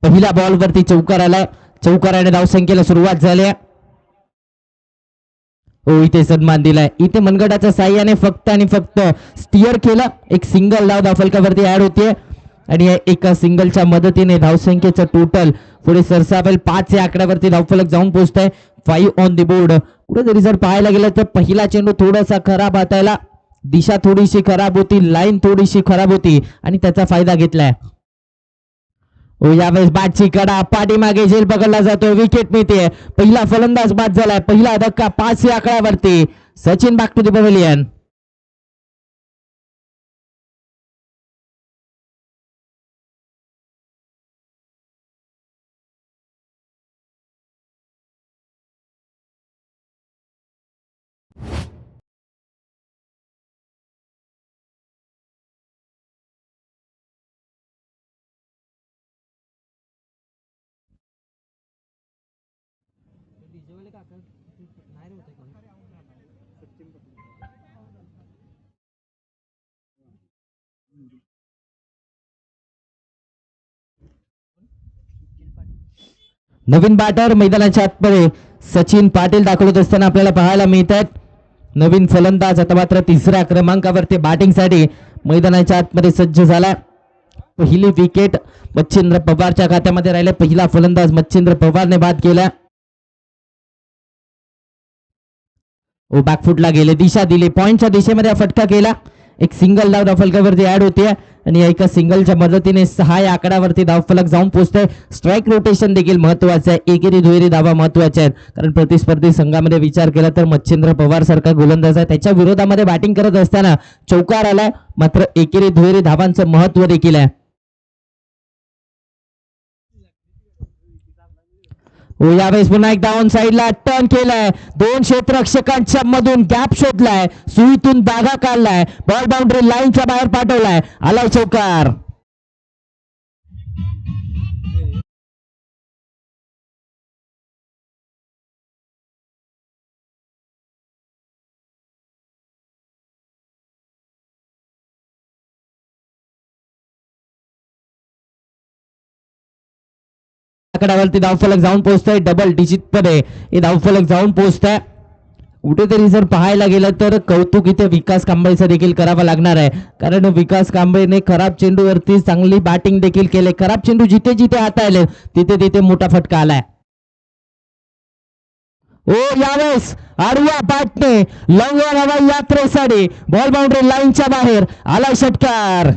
पहिल्या बॉलवरती चौकार आला, चौकाराने धावसंख्येला सुरुवात झाली. हो इथे सन्मान दिलाय. इथे मनगटाच्या साह्याने फक्त आणि फक्त स्टिअर केलं. एक सिंगल धाव धावफलकावरती ऍड होते आणि एका सिंगलच्या मदतीने धावसंख्येचं टोटल पुढे सरसावेल 5 या आकड्यावरती धावफलक जाऊन पोहोचतंय. 5 ऑन द बोर्ड. कुठेतरी जर पाहायला गेलं तर पहिला चेंडू थोडासा खराब हातायला, दिशा थोडीशी खराब होती, लाईन थोडीशी खराब होती आणि त्याचा फायदा घेतलाय. यावेळेस बॅटची कडा पाठीमागे झेल पकडला जातोय, विकेट मिळते. पहिला फलंदाज बाद झालाय. पहिला धक्का 5 या आकड्यावरती. Sachin back to the pavilion. नवीन बॅटर मैदानाच्या आतमध्ये सचिन पाटील दाखवत असताना आपल्याला पाहायला मिळतात. नवीन फलंदाज आता मात्र 3ऱ्या क्रमांकावरती बॅटिंगसाठी मैदानाच्या आतमध्ये सज्ज झाला. पहिली विकेट मच्छिंद्र पवारच्या खात्यामध्ये राहिले. पहिला फलंदाज मच्छिंद्र पवारने बाद केला. बॅकफुटला गेले, दिशा दिली, पॉइंटच्या दिशेमध्ये फटका केला. एक सिंगल धाव धावफलकावरती ऍड होते आणि एका सिंगलच्या मदतीने 6 या आकड्यावरती धावफलक जाऊन पोहोचतोय. स्ट्राईक रोटेशन देखील महत्वाचं आहे. एकेरी दुहेरी धावा महत्वाच्या आहेत, कारण प्रतिस्पर्धी संघामध्ये विचार केला तर मच्छिंद्र पवार सारखा गोलंदाज आहे, त्याच्या विरोधामध्ये बॅटिंग करत असताना चौकार आलाय. मात्र एकेरी दुहेरी धावांचं महत्व देखील आहे. यावेळेस पुन्हा एकदा ऑन साईडला टर्न केलाय, 2 क्षेत्ररक्षकांच्या मधून गॅप शोधलाय, सुईतून दागा काढलाय, बॉल बाउंड्री लाईनच्या बाहेर पाठवलाय, आलाय चौकार. आकड्यावरती धावफलक जाऊन पोहोचतोय. डबल डिजिट मध्ये हे धावफलक जाऊन पोहोचतंय. कुठेतरी जर पाहायला गेलं तर कौतुक इथे विकास कांबळेचं देखील करावं लागणार आहे, कारण विकास कांबळेने खराब चेंडूवरती चांगली बॅटिंग देखील केली. खराब चेंडू जिथे जिथे हाताळले तिथे तिथे मोठा फटका आलाय. यावेळेस आडव्या बॅटने लंगवा हवा यात्रेसाठी बॉल बाउंड्री लाईनच्या बाहेर आलाय षटकार.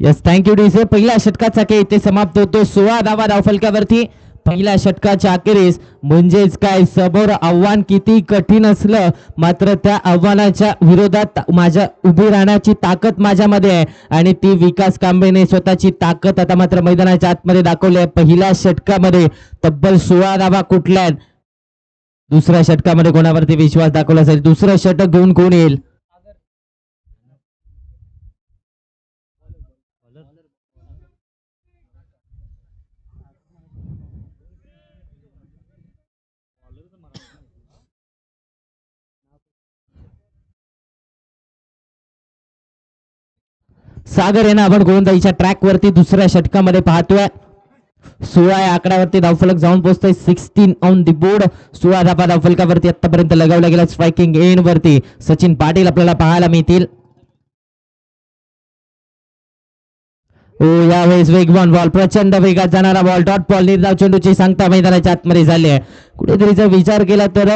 Yes thank you DJ. पहिल्या षटकाचा खेळ इथे समाप्त होतो. 16 धावा धावफलकावरती पहिल्या षटकाच्या अखेरीस. म्हणजेच काय, समोर आव्हान किती कठीण असलं मात्र त्या आव्हानाच्या विरोधात माझ्या उभी राहण्याची ताकद माझ्यामध्ये आहे आणि ती विकास कांबळेने स्वतःची ताकद आता मात्र मैदानाच्या आतमध्ये दाखवली आहे. पहिल्या षटकामध्ये तब्बल 16 धावा कुठल्या आहेत. दुसऱ्या षटकामध्ये कोणावरती विश्वास दाखवला असेल? दुसरं षटक घेऊन कोण येईल? सागर यांना आपण गोलंदाजीच्या ट्रॅक वरती दुसऱ्या षटकामध्ये पाहतोय. 16 या आकड्यावरती धावफलक जाऊन पोहोचतोय. 16 ऑन दी बोर्ड. 16 धावा धावफलकावरती आतापर्यंत लगावला गेला. स्ट्रायकिंग एंड वरती सचिन पाटील आपल्याला पाहायला मिळतील. यावेळेस वेगवान बॉल, प्रचंड वेगात जाणारा बॉल, डॉट बॉल, निर्धाव चेंडूची सांगता मैदानाच्या आतमध्ये झाली आहे. कुठेतरी जर विचार केला तर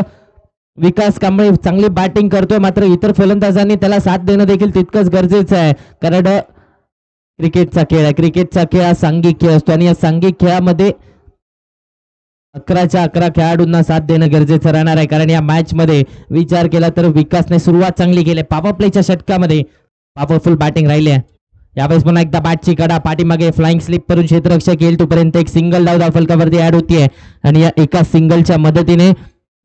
विकास कांबळे चांगली बॅटिंग करतोय, मात्र इतर फलंदाजांनी त्याला साथ देणं देखील तितकंच गरजेचं आहे, कारण क्रिकेटचा खेळ आहे. क्रिकेटचा खेळ हा सांघिक खेळ असतो आणि या सांघिक खेळामध्ये 11च्या 11 खेळाडूंना साथ देणं गरजेचं राहणार आहे, कारण या मॅच मध्ये विचार केला तर विकासने सुरुवात चांगली केली. पॉवर प्लेच्या षटकामध्ये पॉवरफुल बॅटिंग राहिली आहे. यावेळेस पुन्हा एकदा बॅटची कडा पाठीमागे फ्लाइंग स्लिप करून क्षेत्ररक्षक येईल तोपर्यंत एक सिंगल धाव फलकावरती ऍड होतीये आणि या एका सिंगलच्या मदतीने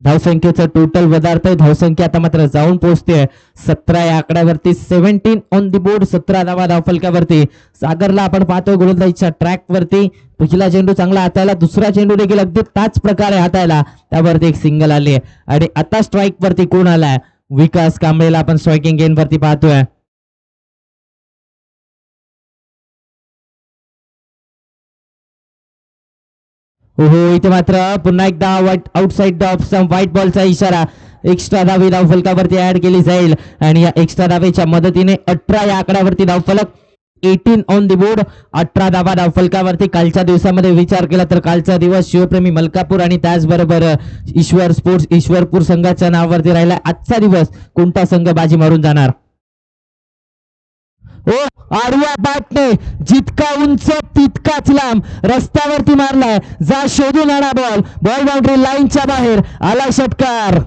धावसंख्येचं टोटल वधारतंय. धावसंख्या आता मात्र जाऊन पोहोचते 17 या आकड्यावरती. 17 ऑन दी बोर्ड, 17 धावा धावफलकावरती. सागरला आपण पाहतोय गोलंदाजीच्या ट्रॅक वरती. पहिला चेंडू चांगला हातायला, दुसरा चेंडू देखील अगदी त्याच प्रकारे हातायला, त्यावरती एक सिंगल आली आणि आता स्ट्राईक वरती कोण आलाय? विकास कांबळेला आपण स्ट्रायकिंग गेन वरती पाहतोय. हो, इथे मात्र पुन्हा एकदा आउटसाइड ऑफ सम व्हाईट बॉलचा इशारा. एक्स्ट्रा धावे धावफलकावरती ऍड केली जाईल आणि या एक्स्ट्रा धावेच्या मदतीने 18 या आकड्यावरती धावफलक. 18 ऑन दी बोर्ड, 18 धावा धावफलकावरती. कालच्या दिवसामध्ये विचार केला तर कालचा दिवस शिवप्रेमी मलकापूर आणि त्याचबरोबर ईश्वर स्पोर्ट्स ईश्वरपूर संघाच्या नावावरती राहिला. आजचा दिवस कोणता संघ बाजी मारून जाणार? हो, आडव्या बॅटने जितका उंच तितकाच लांब रस्त्यावरती मारलाय. जा शोधून आणा बॉल. बॉल बाउंड्री लाईनच्या बाहेर आला षटकार.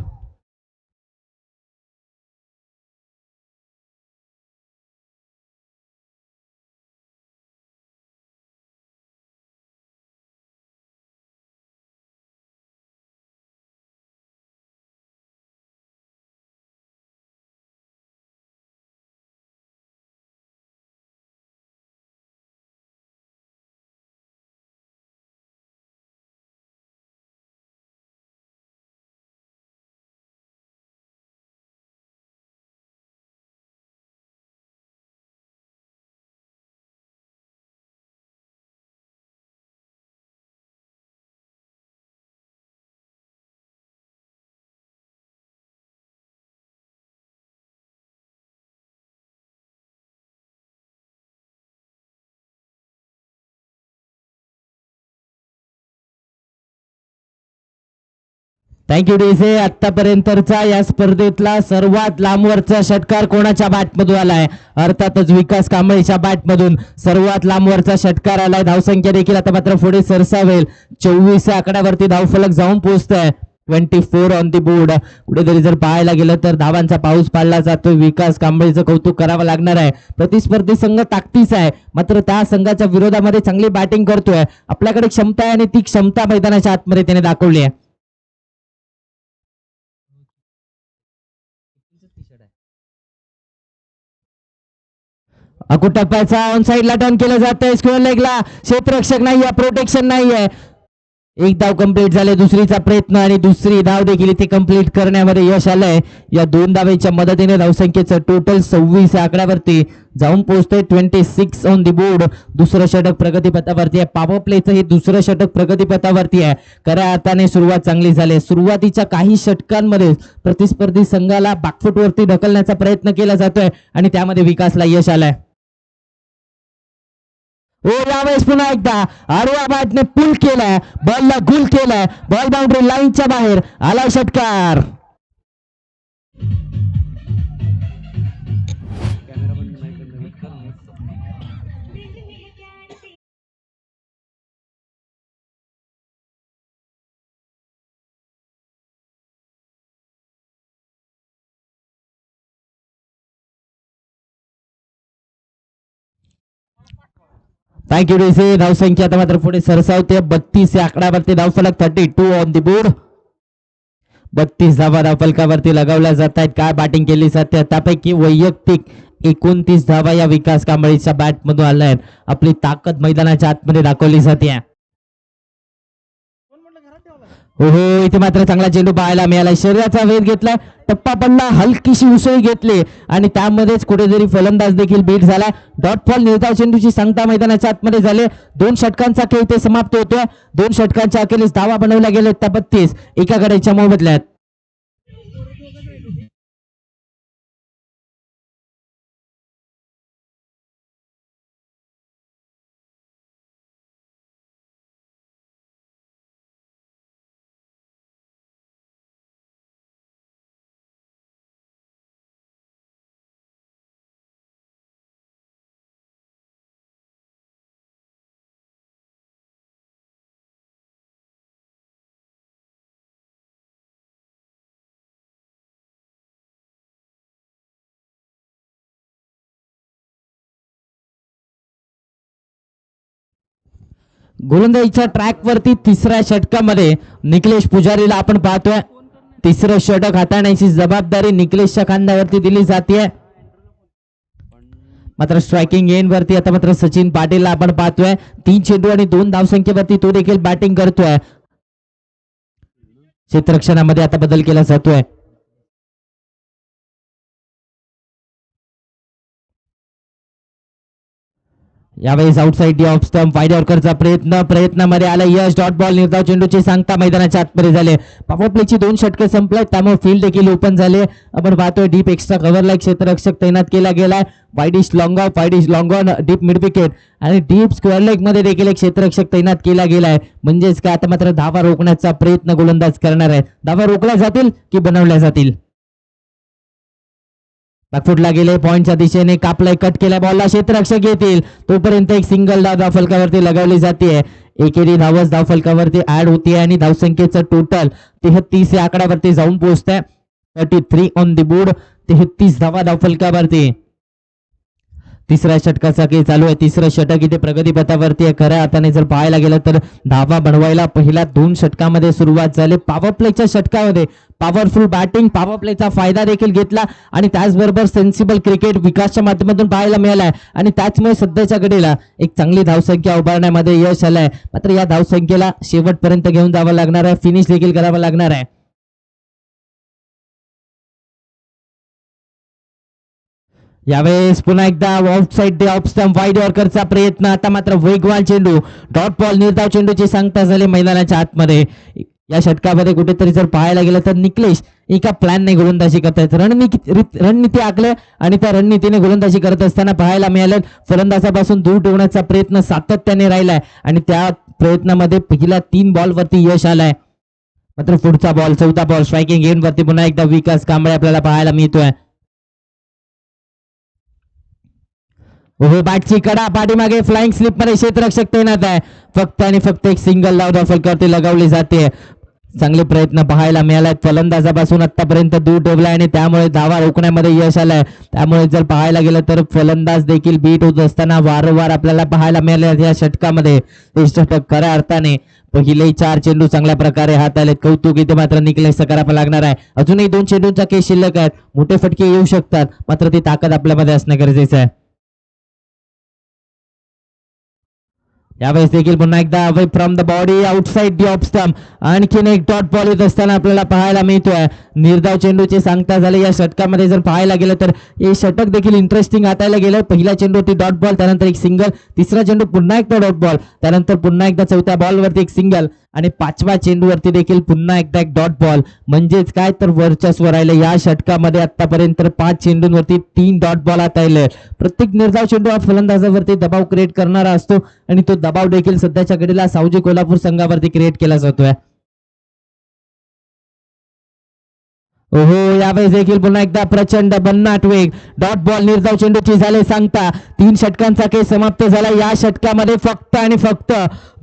Thank you DJ. आतापर्यंतचा या स्पर्धेतला सर्वात लांबवरचा षटकार कोणाच्या बॅटमधून आलाय? अर्थातच विकास कांबळेच्या बॅटमधून सर्वात लांबवरचा षटकार आलाय. धावसंख्या देखील आता मात्र पुढे सरसावेल. 24 आकड्यावरती धावफलक जाऊन पोहोचतोय. 24 ऑन दी बोर्ड. कुठेतरी जर पाहायला गेलं तर धावांचा पाऊस पाडला जातोय. विकास कांबळेचं कौतुक करावं लागणार आहे. प्रतिस्पर्धी संघ ताकदीचा आहे, मात्र त्या संघाच्या विरोधामध्ये चांगली बॅटिंग करतोय. आपल्याकडे क्षमता आहे आणि ती क्षमता मैदानाच्या आतमध्ये त्याने दाखवली आहे. टप्प्याचा ऑन साइडला टर्न केलं जातंय. स्क्वेअर लेगला क्षेत्ररक्षक नाहीये, प्रोटेक्शन नाहीये. एक धाव कंप्लीट झाले. दुसरीचा प्रयत्न आणि दुसरी धाव देखील इथे कंप्लीट करण्यामध्ये यश आलंय. या दोन धावेच्या मदतीने धावसंख्येचं टोटल 26 आकड्यावरती जाऊन पोहोचतोय. 26 ऑन दी बोर्ड. दुसरं षटक प्रगतीपथावरती आहे. पॉवर प्लेचं हे दुसरं षटक प्रगतीपथावरती आहे. खऱ्या अर्थाने सुरुवात चांगली झाली. सुरुवातीच्या काही षटकांमध्ये प्रतिस्पर्धी संघाला बॅकफुटवरती ढकलण्याचा प्रयत्न केला जातोय आणि त्यामध्ये विकासला यश आलंय. हो, यावेळेस पुन्हा एकदा आडवा बॅटने पुल केलाय, बॉलला गुल केलाय. बॉल बाउंड्री लाईनच्या बाहेर आला षटकार. Thank you DC. धावसंख्या आता मात्र पुढे सरसावते. 32 या आकड्यावरती धावफलक. 32 ऑन दी बोर्ड. 32 धावा धावफलकावरती लगावल्या जात आहेत. काय बॅटिंग केली जाते, त्यापैकी वैयक्तिक 29 धावा या विकास कांबळीच्या बॅटमधून आल्या आहेत. आपली ताकद मैदानाच्या आतमध्ये दाखवली जाते. हो, इथे मात्र चांगला चेंडू पाहायला मिळाला. शरीराचा वेध घेतलाय, टप्पा पडला, हलकीशी उसळी घेतली आणि त्यामध्येच कुठेतरी फलंदाज देखील बीट झाला. डॉट फॉल निर्धाव चेंडूची सांगता मैदानाच्या आतमध्ये झाले. 2 षटकांचा खेळ ते समाप्त होतोय. 2 षटकांच्या अखेरीस धावा बनवल्या गेल्या त्या 32 एका गड्याच्या मोबदल्यात. गोलंदाजीच्या ट्रॅक वरती तिसऱ्या षटकामध्ये निखिलेश पुजारीला आपण पाहतोय. तिसरं षटक हाताळण्याची जबाबदारी निखिलेशच्या खांद्यावरती दिली जाते. मात्र स्ट्रायकिंग एंड वरती आता मात्र सचिन पाटीलला आपण पाहतोय. 3 चेंडू आणि 2 धावसंख्येवरती तो देखील बॅटिंग करतोय. क्षेत्ररक्षणामध्ये आता बदल केला जातोय. यावेळेस आउटसाइड ऑफ स्टंप वाईड यॉर्करचा प्रयत्नामध्ये आला यश. Dot ball. निर्धाव चेंडूची सांगता मैदानाच्या आतमध्ये झाले. पॉवर प्लेची 2 षटके संपले, त्यामुळे फील्ड देखील ओपन झाले. आपण पाहतोय डीप एक्स्ट्रा कव्हरला क्षेत्ररक्षक तैनात केला गेलाय. Wide is long on deep mid wicket आणि डीप स्क्वेअर लेग मध्ये देखील एक क्षेत्ररक्षक तैनात केला गेलाय. म्हणजेच काय आता मात्र धावा रोखण्याचा प्रयत्न गोलंदाज करणार आहे. धावा रोखल्या जातील की बनवल्या जातील. बॅकफुटला गेले, पॉइंटच्या दिशेने कापलाय, कट केलाय बॉलला, क्षेत्ररक्षक येतील तोपर्यंत एक सिंगल धाव धावफलकावरती लगावली जाते. एकेरी धावच धावफलकावरती ऍड होते आणि धावसंख्येचं टोटल 33 या आकड्यावरती जाऊन पोहोचतंय. 33 ऑन द बोर्ड. 33 धावा धावफलकावरती. तिसऱ्या षटकाचा खेळ चालू आहे. तिसरं षटक इथे प्रगतीपथावरती आहे. खऱ्या अर्थाने जर पाहायला गेलं तर धावा बनवायला पहिल्या 2 षटकामध्ये सुरुवात झाली. पॉवर प्लेच्या षटकामध्ये पॉवरफुल बॅटिंग, पॉवर प्लेचा फायदा देखील घेतला आणि त्याचबरोबर सेन्सिबल क्रिकेट विकासच्या माध्यमातून पाहायला मिळालाय आणि त्याचमुळे सध्याच्या घडीला एक चांगली धावसंख्या उभारण्यामध्ये यश आलंय. मात्र या धावसंख्येला शेवटपर्यंत घेऊन जावं लागणार आहे, फिनिश देखील करावं लागणार आहे. यावेळेस पुन्हा एकदा आउटसाइड ऑफ स्टंप वाईड यॉर्करचा प्रयत्न. आता मात्र वेगवान चेंडू, डॉट बॉल. निर्धाव चेंडूची सांगता झाली मैदानाच्या आतमध्ये. या षटकामध्ये कुठेतरी जर पाहायला गेलं तर निखिलेश एका प्लॅनने गोलंदाजी करतायत. रणनीती आखले आणि त्या रणनीतीने गोलंदाजी करत असताना पाहायला मिळालं फलंदाजापासून दूर ठेवण्याचा प्रयत्न सातत्याने राहिलाय आणि त्या प्रयत्नामध्ये पहिल्या 3 बॉलवरती यश आलाय. मात्र पुढचा बॉल, 4था बॉल, स्ट्रायकिंग एंड वरती पुन्हा एकदा विकास कांबळे आपल्याला पाहायला मिळतोय. हो, बॅटची कडा, पाठीमागे फ्लाइंग स्लिप मध्ये क्षेत्ररक्षक तैनात आहे. फक्त आणि फक्त एक सिंगल धाव धावफलकावरती लगावली जाते. चांगले प्रयत्न पाहायला मिळाले. फलंदाजापासून आतापर्यंत दूर ठेवलाय आणि त्यामुळे धावा रोखण्यामध्ये यश आलंय. त्यामुळे जर पाहायला गेलं तर फलंदाज देखील बीट होत असताना वारंवार आपल्याला पाहायला मिळाले या षटकामध्ये. हे षटक खऱ्या अर्थाने पहिले 4 चेंडू चांगल्या प्रकारे हाताळलेत. कौतुक इथे मात्र निखिलेश करावं लागणार आहे. अजूनही 2 चेंडूंचा केस शिल्लक आहेत. मोठे फटके येऊ शकतात, मात्र ती ताकद आपल्यामध्ये असणं गरजेचं आहे. यावेळेस देखील पुन्हा एकदा away from the body, outside the off stump. आणखीन एक डॉट बॉल येत असताना आपल्याला पाहायला मिळतोय. निर्धाव चेंडूचे सांगता झाले. या षटकामध्ये जर पाहायला गेलं तर हे षटक देखील इंटरेस्टिंग हाताळलं गेलं. पहिल्या चेंडूवरती डॉट बॉल, त्यानंतर एक सिंगल. तिसरा चेंडू पुन्हा एकदा डॉट बॉल, त्यानंतर पुन्हा एकदा 4थ्या बॉलवरती एक सिंगल आणि 5व्या चेंडूवरती देखील पुन्हा एकदा एक डॉट बॉल. म्हणजेच काय तर वर्चस्व राहिलं या षटकामध्ये. आतापर्यंत 5 चेंडूंवरती 3 डॉट बॉल हाताळले. प्रत्येक निर्धाव चेंडू हा फलंदाजावरती दबाव क्रिएट करणारा असतो आणि तो दबाव देखील सध्याच्या घडीला सावजी कोल्हापूर संघावरती क्रिएट केला जातोय. हो, यावेळेस देखील पुन्हा एकदा प्रचंड भन्नाट वेग, डॉट बॉल. निर्धाव चेंडूची झाले सांगता. 3 षटकांचा खेळ समाप्त झाला. या षटकामध्ये फक्त आणि फक्त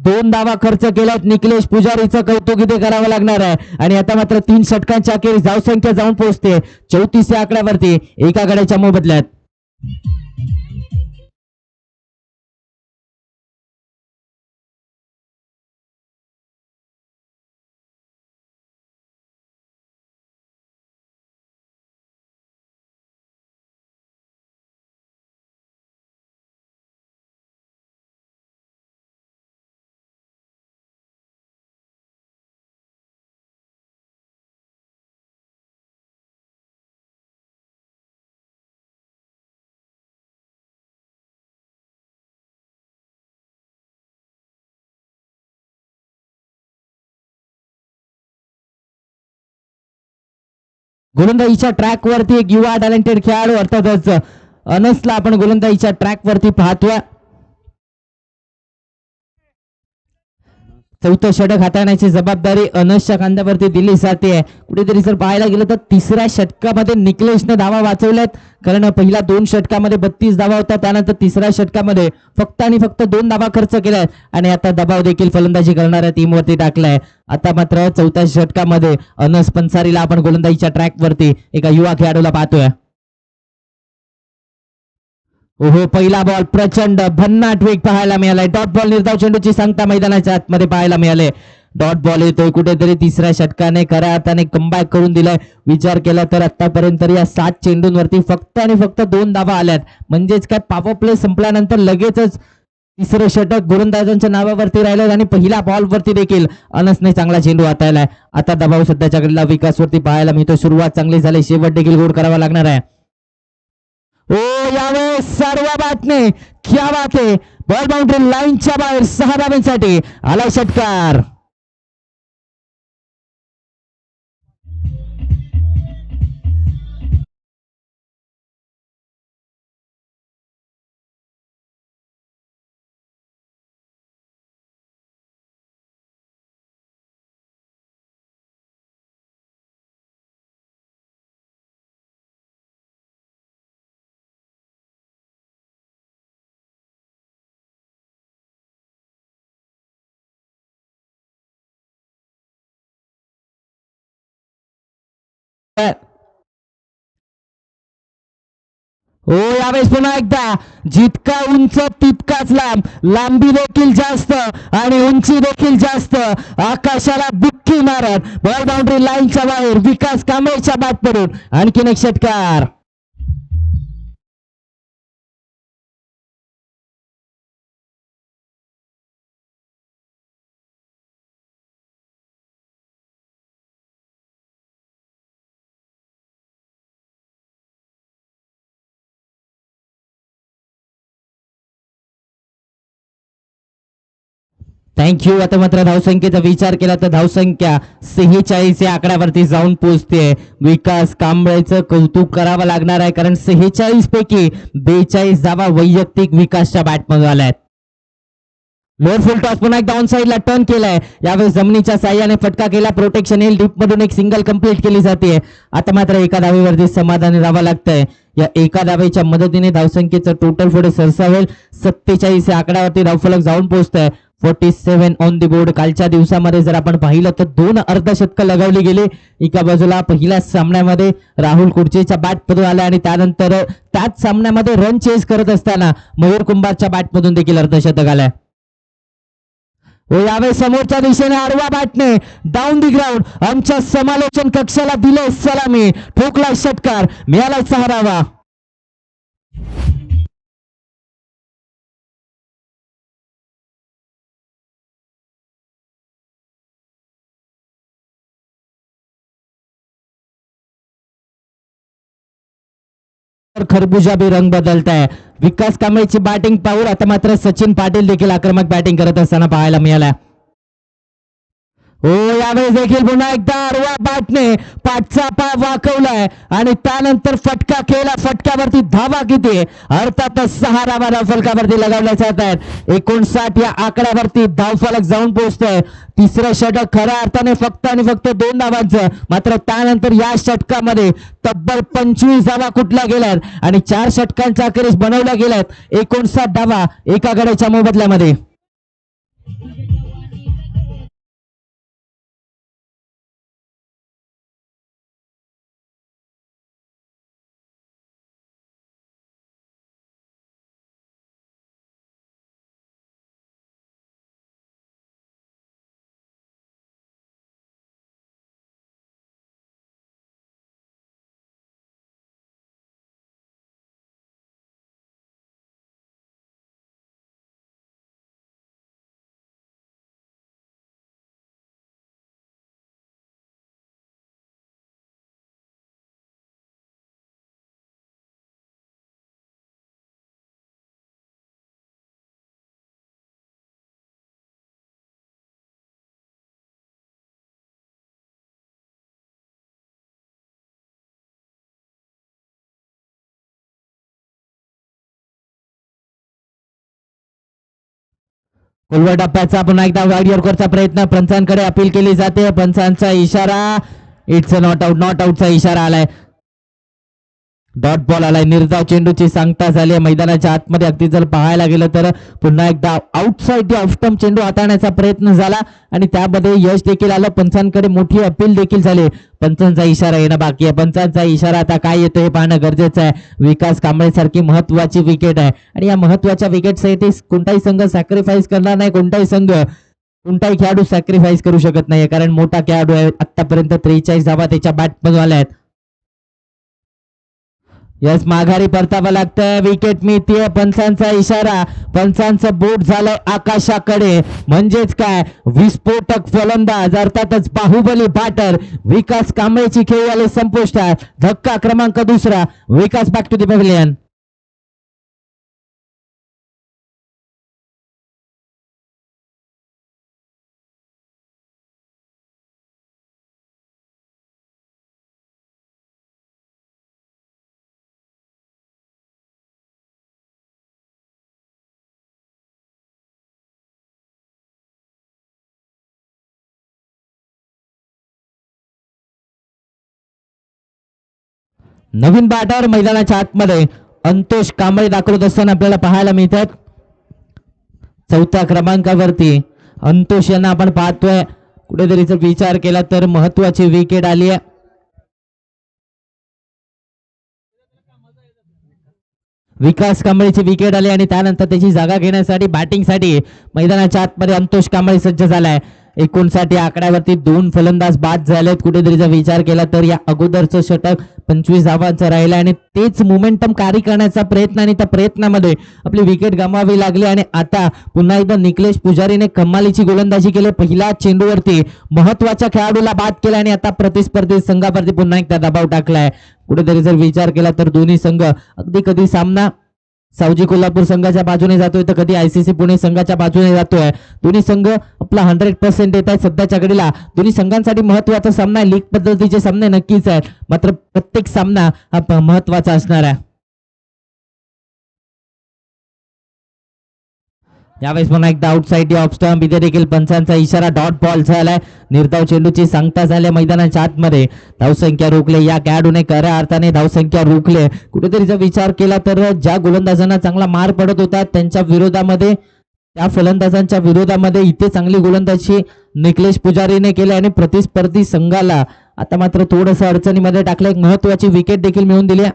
2 धावा खर्च केल्यात. निखिलेश पुजारीचं कौतुक इथे करावं लागणार आहे आणि आता मात्र 3 षटकांच्या अखेरीस धावसंख्या जाऊन पोहोचते 34 या आकड्यावरती एका गड्याच्या मोबदल्यात. गोलंदाजीच्या ट्रॅक वरती एक युवा टॅलेंटेड खेळाडू अर्थातच अनसला आपण गोलंदाजीच्या ट्रॅक वरती पाहतोय. 4थं षटक हाताळण्याची जबाबदारी अनसच्या खांद्यावरती दिली जाते. कुठेतरी जर पाहायला गेलं तर तिसऱ्या षटकामध्ये निखिलेशने धावा वाचवल्यात. कारण पहिल्या 2 षटकामध्ये 32 धावा होत्या, त्यानंतर तिसऱ्या षटकामध्ये फक्त आणि फक्त 2 धावा खर्च केल्यात आणि आता दबाव देखील फलंदाजी करणाऱ्या टीमवरती टाकलाय. आता मात्र 4थ्या षटकामध्ये अनस पंसारीला आपण गोलंदाजीच्या ट्रॅक वरती एका युवा खेळाडूला पाहतोय. ओहो, पहिला बॉल प्रचंड भन्नाट वेग पाहायला मिळालाय. डॉट बॉल निर्धाव चेंडूची सांगता मैदानाच्या आतमध्ये पाहायला मिळाले. डॉट बॉल येतोय कुठेतरी तिसऱ्या षटकाने खऱ्या अर्थाने कमबॅक करून दिलाय. विचार केला तर आतापर्यंत या 7 चेंडूंवरती फक्त आणि फक्त 2 धावा आल्यात. म्हणजेच काय पॉवर प्ले संपल्यानंतर लगेचच तिसरं षटक गोलंदाजांच्या नावावरती राहिलं आणि पहिल्या बॉलवरती देखील अनसने चांगला चेंडू हाताळलाय. आता दबाव सध्याच्या घडीला विकासवरती पाहायला मिळतो. सुरुवात चांगली झाली, शेवट देखील गोड करावा लागणार आहे. ओ यावेळेस सर्व बातने क्या बात आहे. बॉल बाउंड्री लाईनच्या बाहेर 6 धाब्यांसाठी आलाय षटकार. हो, यावेळेस पुन्हा एकदा जितका उंच तितकाच लांब, लांबी देखील जास्त आणि उंची देखील जास्त. आकाशाला बुक्की मारत बॉल बाउंड्री लाईनच्या बाहेर विकास कांबळेच्या बॅट पडून आणखीन एक षटकार. थँक्यू. आता मात्र धावसंख्येचा विचार केला तर धावसंख्या 46 या आकड्यावरती जाऊन पोहोचते. विकास कांबळेचं कौतुक करावं लागणार आहे, कारण 46 पैकी 42 धावा वैयक्तिक विकासच्या बॅटमधून आल्यात. लोअर फुल टॉस पुन्हा एकदा ऑन साईडला टर्न केलाय. यावेळेस जमिनीच्या साह्याने फटका केला. प्रोटेक्शन येईल, डीप मधून एक सिंगल कंप्लीट केली जाते. आता मात्र एका धावेवरती समाधानी राहावं लागतंय. या एका धावेच्या मदतीने धावसंख्येचं टोटल पुढे सरसावेल. 47 या आकड्यावरती धावफलक जाऊन पोहोचतंय. 47 ऑन द बोर्ड. कालच्या दिवसामध्ये जर आपण पाहिलं तर 2 अर्धशतकं लगावली गेली. एका बाजूला पहिल्या सामन्यामध्ये राहुल कुडचेच्या बॅटमधून आला आणि त्यानंतर त्याच सामन्यामध्ये रन चेस करत असताना मयूर कुंभारच्या बॅटमधून देखील अर्धशतक आलंय. हो, यावेळेस समोरच्या दिशेने आडवा बॅटने डाऊन दी ग्राउंड आमच्या समालोचन कक्षाला दिले सलामी. ठोकला षटकार, मिळाला 6 धावा. खरबुजा भी रंग बदलत आहे. विकास कांबळेची बॅटिंग पाहून आता मात्र सचिन पाटील देखील आक्रमक बॅटिंग करत असताना पाहायला मिळाला. हो, यावेळेस देखील पुन्हा एकदा आडवा बॅटने पाठचा पाय वाकवलाय आणि त्यानंतर फटका केला. फटक्यावरती धावा किती? अर्थातच 6 धावा धावफलकावरती लगावल्या जात आहेत. 59 या आकड्यावरती धावफलक जाऊन पोहोचतोय. तिसरं षटक खऱ्या अर्थाने फक्त आणि फक्त 2 धावांचं. मात्र त्यानंतर या षटकामध्ये तब्बल 25 धावा कुठल्या गेल्यात आणि 4 षटकांच्या अखेरीस बनवल्या गेल्यात. 59 धावा एका गड्याच्या मोबदल्यामध्ये. खोलवर टप्प्याचा पुन्हा एकदा वाईड यॉर्करचा प्रयत्न. पंचांकडे अपील केली जाते. पंचांचा इशारा, it's a not out. Not आउटचा इशारा आलाय. डॉट बॉल आलाय. निर्धाव चेंडूची सांगता झाली आहे मैदानाच्या आतमध्ये. अगदी जर पाहायला गेलं तर पुन्हा एकदा आउटसाइड ऑफ स्टंप चेंडू हाताळण्याचा प्रयत्न झाला आणि त्यामध्ये यश देखील आलं. पंचांकडे मोठी अपील देखील झाली. पंचांचा इशारा येणं बाकी आहे. पंचांचा इशारा आता काय येतो हे पाहणं गरजेचं आहे. विकास कांबळे सारखी महत्वाची विकेट आहे आणि या महत्वाच्या विकेटसाठी कोणताही संघ सॅक्रिफाईस करणार नाही. कोणताही खेळाडू सॅक्रिफाईस करू शकत नाही कारण मोठा खेळाडू आहे. आतापर्यंत 43 धावा त्याच्या बॅटमधून आल्या आहेत. यस माघारी परतावं लागतं. विकेट मिळतीये. पंचांचा इशारा. पंचांचं बोट झालंय आकाशाकडे. म्हणजेच काय विस्फोटक फलंदाज अर्थातच बाहुबली बॅटर विकास कांबळेची खेळी आले संपुष्टात. धक्का क्रमांक 2. Vikas back to the pavilion. नवीन बॅटर मैदानाच्या आतमध्ये अंतोष कांबळे दाखवत असताना आपल्याला पाहायला मिळतात. 4थ्या क्रमांकावरती अंतोष यांना आपण पाहतोय. कुठेतरी जर विचार केला तर महत्वाची विकेट आली आहे. विकास कांबळेची विकेट आली आणि त्यानंतर त्याची जागा घेण्यासाठी बॅटिंगसाठी मैदानाच्या आतमध्ये अंतोष कांबळे सज्ज झालाय. 59 आकड्यावरती 2 फलंदाज बाद झालेत. कुठेतरी जर विचार केला तर या अगोदरचं षटक 25 धावांचं राहिलं आणि तेच मोमेंटम कॅरी करण्याचा प्रयत्न आणि त्या प्रयत्नामध्ये आपली विकेट गमावी लागली आणि आता पुन्हा एकदा निकलेश पुजारीने कमालीची गोलंदाजी केली. पहिल्या चेंडूवरती महत्वाच्या खेळाडूला बाद केला आणि आता प्रतिस्पर्धी संघावरती पुन्हा एकदा दबाव टाकलाय. कुठेतरी जर विचार केला तर दोन्ही संघ अगदी कधी सामना सावजी कोल्हापूर संघाच्या बाजूने जातोय तर कधी आयसीसी पुणे संघाच्या बाजूने जातोय. दोन्ही संघ आपला 100% देत आहेत सध्याच्या घडीला. दोन्ही संघांसाठी महत्वाचा सामना आहे. लीग पद्धतीचे सामने नक्कीच आहेत मात्र प्रत्येक सामना हा महत्वाचा असणार आहे. यावेळेस पुन्हा एकदा आउटसाइड ऑफ स्टंप. इथे देखील पंचांचा इशारा. डॉट बॉल झालाय. निर्धाव चेंडूची सांगता झाली मैदानाच्या आतमध्ये. धावसंख्या रोखले. या खेळाडूने खऱ्या अर्थाने धावसंख्या रोखले. कुठेतरी जर विचार केला तर ज्या गोलंदाजांना चांगला मार पडत होता त्यांच्या विरोधामध्ये त्या फलंदाजांच्या विरोधामध्ये इथे चांगली गोलंदाजी निकलेश पुजारीने केली आणि प्रतिस्पर्धी संघाला आता मात्र थोडस अडचणीमध्ये टाकलं. एक महत्वाची विकेट देखील मिळवून दिली.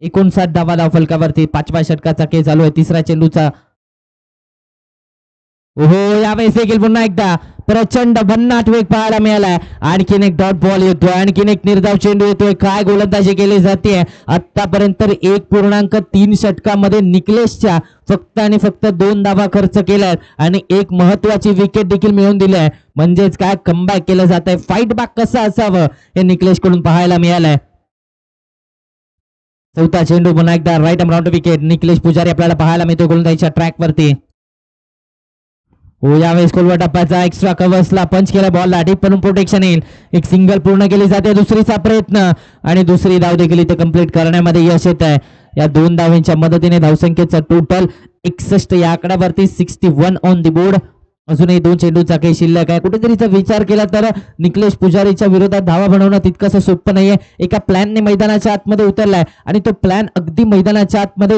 59 धावा धावफलकावरती 5व्या षटकाचा खेळ चालू आहे. 3रा चेंडूचा हो यावेळेस देखील पुन्हा एकदा प्रचंड भन्नाट वेग पाहायला मिळालाय. आणखीन एक डॉट बॉल येतोय. आणखीन एक निर्धाव चेंडू येतोय. काय गोलंदाजी केली जाते. आतापर्यंत 1.3 षटकामध्ये निकलेशच्या फक्त आणि फक्त 2 धावा खर्च केल्यात आणि एक महत्वाची विकेट देखील मिळवून दिली आहे. म्हणजेच काय कमबॅक केलं जात आहे. फाईट बॅक कसं असावं हे निकलेश कडून पाहायला मिळालंय. 4था चेंडू पुन्हा एकदा right arm round wicket. Niklesh पुजारी आपल्याला पाहायला मिळतो गोलंदाजीच्या ट्रॅक वरती. हो यावेळेस खोलवा टप्प्याचा एक्स्ट्रा कव्हर्सला पंच केला. बॉलला डीप करून प्रोटेक्शन येईल. एक सिंगल पूर्ण केली जाते. दुसरीचा प्रयत्न आणि दुसरी धाव देखील इथे कंप्लीट करण्यामध्ये यश येत आहे. या 2 धावांच्या मदतीने धावसंख्येचा टोटल 61 या आकड्यावरती 61 ऑन द बोर्ड. अजूनही 2 चेंडूचा काही शिल्लक आहे. कुठेतरीचा विचार केला तर निकलेश पुजारीच्या विरोधात धावा बनवणं तितकंसं सोपं नाहीये. एका प्लॅनने मैदानाच्या आतमध्ये उतरलाय आणि तो प्लॅन अगदी मैदानाच्या आतमध्ये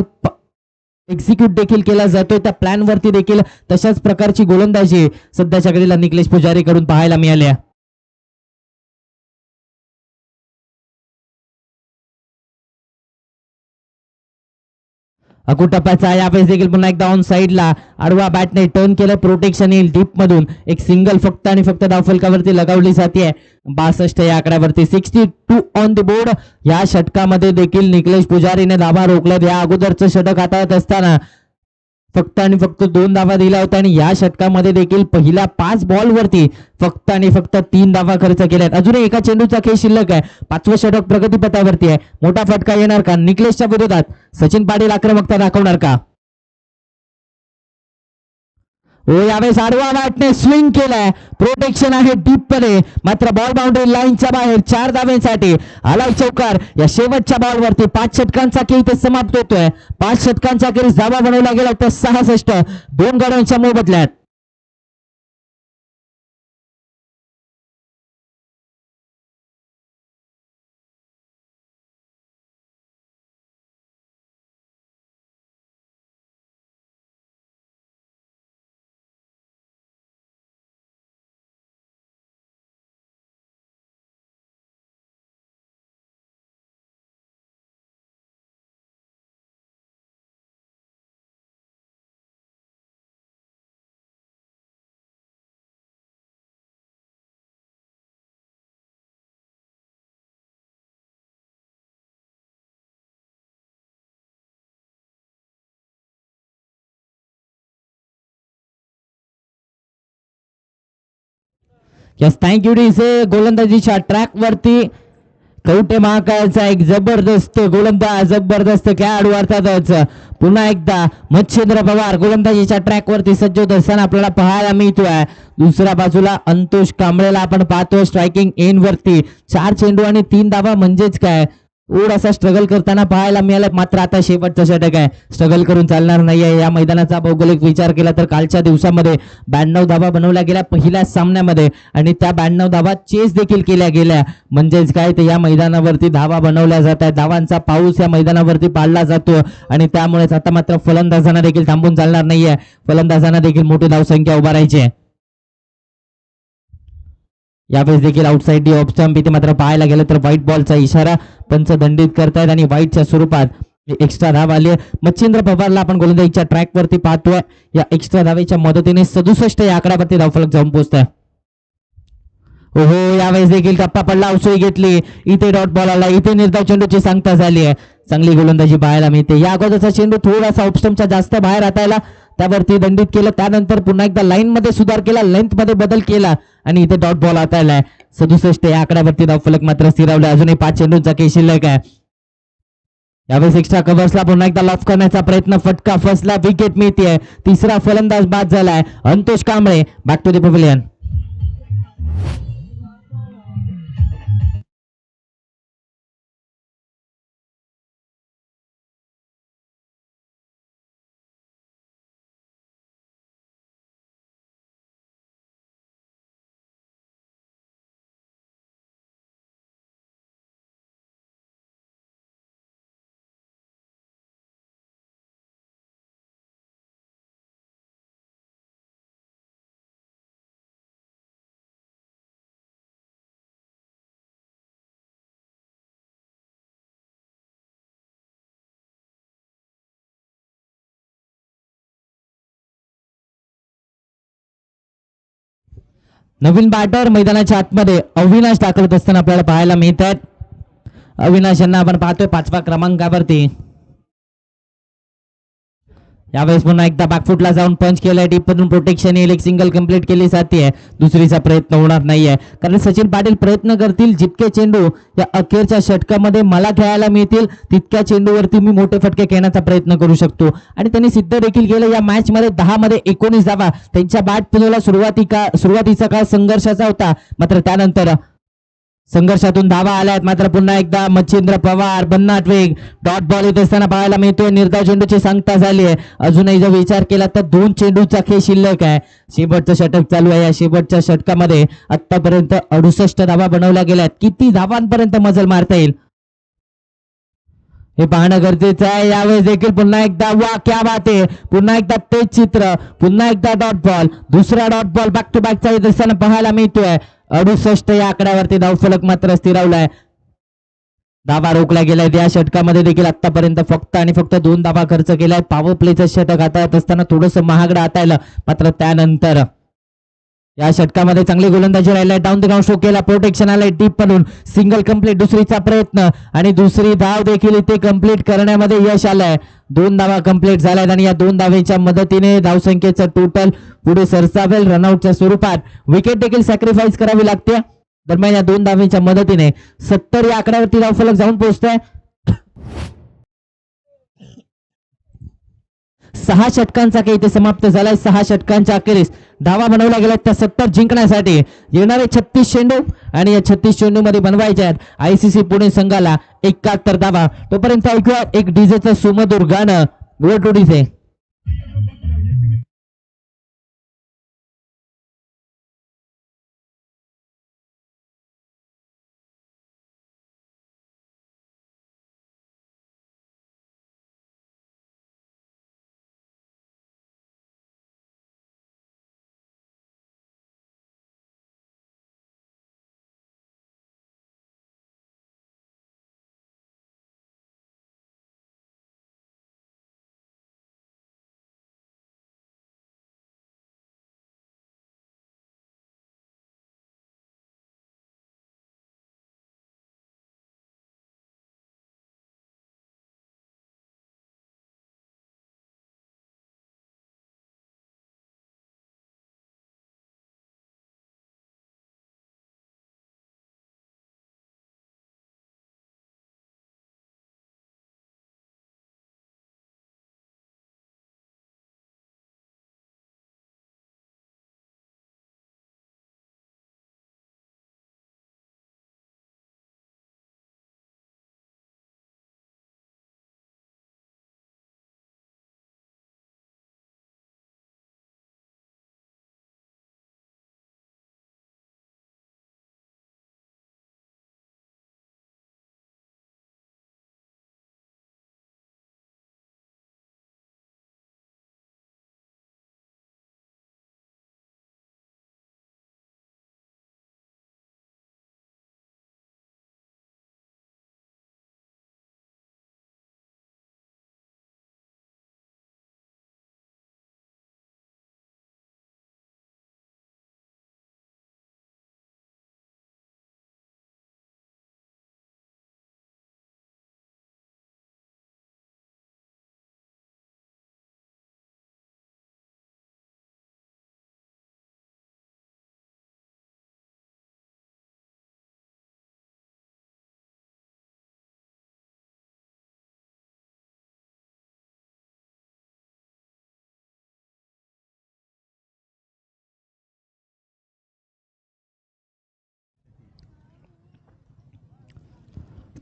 एक्झिक्यूट देखील केला जातोय. त्या प्लॅन वरती देखील तशाच प्रकारची गोलंदाजी सध्याच्या घडीला निकलेश पुजारी कडून पाहायला मिळाली. टप्प्याचा यावेळेस देखील पुन्हा एकदा ऑन साईडला आडवा बॅटने टर्न केलं. प्रोटेक्शन येईल डीप मधून. एक सिंगल फक्त आणि फक्त धावफलकावरती लगावली जाते. 62 या आकड्यावरती 62 ऑन द बोर्ड. या षटकामध्ये देखील निकलेश पुजारीने धावा रोखल्यात. या अगोदरचं षटक हाताळत असताना फक्त आणि फक्त 2 धावा दिल्या होत्या आणि या षटकामध्ये देखील पहिल्या 5 बॉलवरती फक्त आणि फक्त 3 धावा खर्च केल्यात. अजूनही एका चेंडूचा खेळ शिल्लक आहे. 5वं षटक प्रगतीपथावरती आहे. मोठा फटका येणार का निकलेशच्या विरोधात? सचिन पाटील आक्रमकता दाखवणार का? हो यावेळेस आडवा बॅटने स्विंग केलाय. प्रोटेक्शन आहे डीप मध्ये मात्र बॉल बाउंड्री लाईनच्या बाहेर 4 धाव्यांसाठी आलाय चौकार. या शेवटच्या बॉलवरती 5 षटकांचा खेळ इथे समाप्त होतोय. 5 षटकांच्या खेळी धावा बनवल्या गेल्या तर 66 2 गड्यांच्या मोबदल्यात. Yes thank you DJ. गोलंदाजीच्या ट्रॅक वरती कवटे महाकाळचा एक जबरदस्त गोलंदाज, जबरदस्त खेळाडू अर्थातच पुन्हा एकदा मच्छिंद्र पवार गोलंदाजीच्या ट्रॅक वरती सज्ज होत असताना आपल्याला पाहायला मिळतोय. दुसऱ्या बाजूला अंतोष कांबळेला आपण पाहतोय स्ट्रायकिंग एन वरती 4 चेंडू आणि 3 धावा, म्हणजेच काय थोडासा स्ट्रगल करताना पाहायला मिळालं. मात्र आता शेवटचं षटक आहे, स्ट्रगल करून चालणार नाहीये. या मैदानाचा भौगोलिक विचार केला तर कालच्या दिवसामध्ये 92 धावा बनवल्या गेल्या पहिल्या सामन्यामध्ये आणि त्या 92 धावा चेस देखील केल्या गेल्या, म्हणजेच काय ते या मैदानावरती धावा बनवल्या जात आहेत. धावांचा पाऊस या मैदानावरती पाडला जातो आणि त्यामुळेच आता मात्र फलंदाजांना देखील थांबून चालणार नाहीये. फलंदाजांना देखील मोठी धावसंख्या उभारायची आहे. यावेळेस देखील आउटसाइड डी ऑफ स्टंप इथे मात्र पाहायला गेलं तर व्हाईट बॉलचा इशारा पंच दंडित करतायत आणि व्हाईटच्या स्वरूपात एक्स्ट्रा धाव आली आहे. मच्छिंद्र पवारला आपण गोलंदाजीच्या ट्रॅक वरती पाहतोय. या एक्स्ट्रा धावेच्या मदतीने 67 या आकड्यावरती धावफलक जाऊन पोहोचतोय. ओहो, यावेळेस देखील टप्पा पडला, उसळी घेतली, इथे डॉट बॉल आला, इथे निर्धाव चेंडूची सांगता झाली आहे. चांगली गोलंदाजी पाहायला मिळते. या अगोदरचा चेंडू थोडासा ऑफस्टमच्या जास्त बाहेर हाताळला, त्यावरती दंडित केलं, त्यानंतर पुन्हा एकदा लाईन मध्ये सुधार केला, लेंथ मध्ये बदल केला आणि इथे डॉट बॉल हाताळलाय. 67 या आकड्यावरती धावफलक मात्र स्थिरावले. अजूनही 5 चेंडूंचा खेळ शिल्लक आहे. यावेळेस एक्स्ट्रा कव्हर्सला पुन्हा एकदा लॉफ करण्याचा प्रयत्न, फटका फसला, विकेट मिळते. तिसरा फलंदाज बाद झालाय Antosh Kamble. Back to the pavilion. नवीन बॅटर मैदानाच्या आतमध्ये अविनाश दाखल होत असताना आपल्याला पाहायला मिळत आहेत. अविनाश यांना आपण पाहतोय 5व्या क्रमांकावरती. यावेळेस पुन्हा एकदा बॅकफुटला जाऊन पंच केलाय, डीपमधून प्रोटेक्शन येईल, एक सिंगल कंप्लीट केली जाते. दुसरीचा प्रयत्न होणार नाहीये, कारण सचिन पाटील प्रयत्न करतील जितके चेंडू या अखेरच्या षटकामध्ये मला खेळायला मिळतील तितक्या चेंडूवरती मी मोठे फटके खेळण्याचा प्रयत्न करू शकतो आणि त्यांनी सिद्ध देखील केलं. या मॅच मध्ये 10 मध्ये 19 धावा त्यांच्या बॅट पिलोला सुरुवातीचा काळ संघर्षाचा होता, मात्र त्यानंतर संघर्षातून धावा आल्यात. मात्र पुन्हा एकदा मच्छिंद्र पवार भन्नाट वेग, डॉट बॉल येत असताना पाहायला मिळतोय. निर्धाव चेंडूची सांगता झाली आहे. अजूनही जर विचार केला तर 2 चेंडूचा खेळ शिल्लक आहे. शेवटचं षटक चालू आहे. या शेवटच्या षटकामध्ये आतापर्यंत 68 धावा बनवल्या गेल्यात. किती धावांपर्यंत मजल मारता येईल हे पाहणं गरजेचं आहे. यावेळेस देखील पुन्हा एकदा वा क्या बात आहे, पुन्हा एकदा तेच चित्र, पुन्हा एकदा डॉट बॉल, दुसरा डॉट बॉल बॅक टू बॅकचा येत असताना पाहायला मिळतोय. 68 या आकड्यावरती धावफलक मात्र स्थिरावलाय. धावा रोखल्या गेल्या. या षटकामध्ये देखील आतापर्यंत फक्त आणि फक्त 2 धावा खर्च केलाय. पॉवर प्लेचं षटक हाताळत असताना थोडंसं महागडं हाताळलं, मात्र त्यानंतर या षटकामध्ये चांगली गोलंदाजी राहिलाय. डाऊन द ग्राउंड शो केला, प्रोटेक्शन आलाय डीप म्हणून, सिंगल कंप्लीट, दुसरीचा प्रयत्न आणि दुसरी धाव देखील इथे कंप्लीट करण्यामध्ये यश आलंय. 2 धावा कंप्लीट झाल्यात आणि या 2 धावेच्या मदतीने धावसंख्येचं टोटल पुढे सरसावेल रनआउटच्या स्वरूपात. विकेट देखील सॅक्रिफाईस करावी लागते. दरम्यान या 2 धावेच्या मदतीने 70 या आकड्यावरती धावफलक जाऊन पोहोचतोय. 6 षटकांचा खेळ इथे समाप्त झालाय. 6 षटकांच्या अखेरीस धावा बनवल्या गेल्या त्या 70 जिंकण्यासाठी. येणारे 36 चेंडू आणि या 36 चेंडू मध्ये बनवायचे आहेत आयसीसी पुणे संघाला 71 धावा. तोपर्यंत ऐकूया एक डीजेचं सुमधुर गाणं. वर टू डीजे.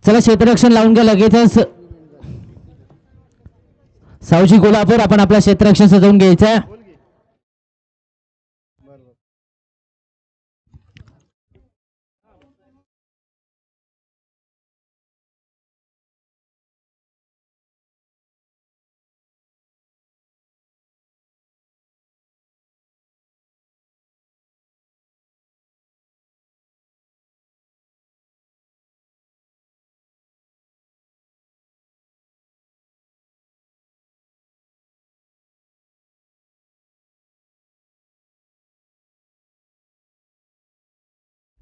चला क्षेत्ररक्षण लावून घ्या लगेचच. सावजी कोल्हापूर आपण आपलं क्षेत्ररक्षण सजवून घ्यायचं.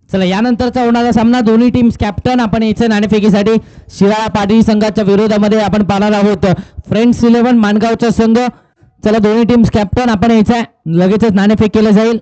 चला यानंतरचा होणारा सामना दोन्ही टीम्स कॅप्टन आपण यायचं नाणेफेकीसाठी शिराळा पाटील संघाच्या विरोधामध्ये आपण पाहणार आहोत फ्रेंड्स 11 माणगावचा संघ. चला दोन्ही टीम्स कॅप्टन आपण यायचं लगेचच नाणेफेक केलं जाईल.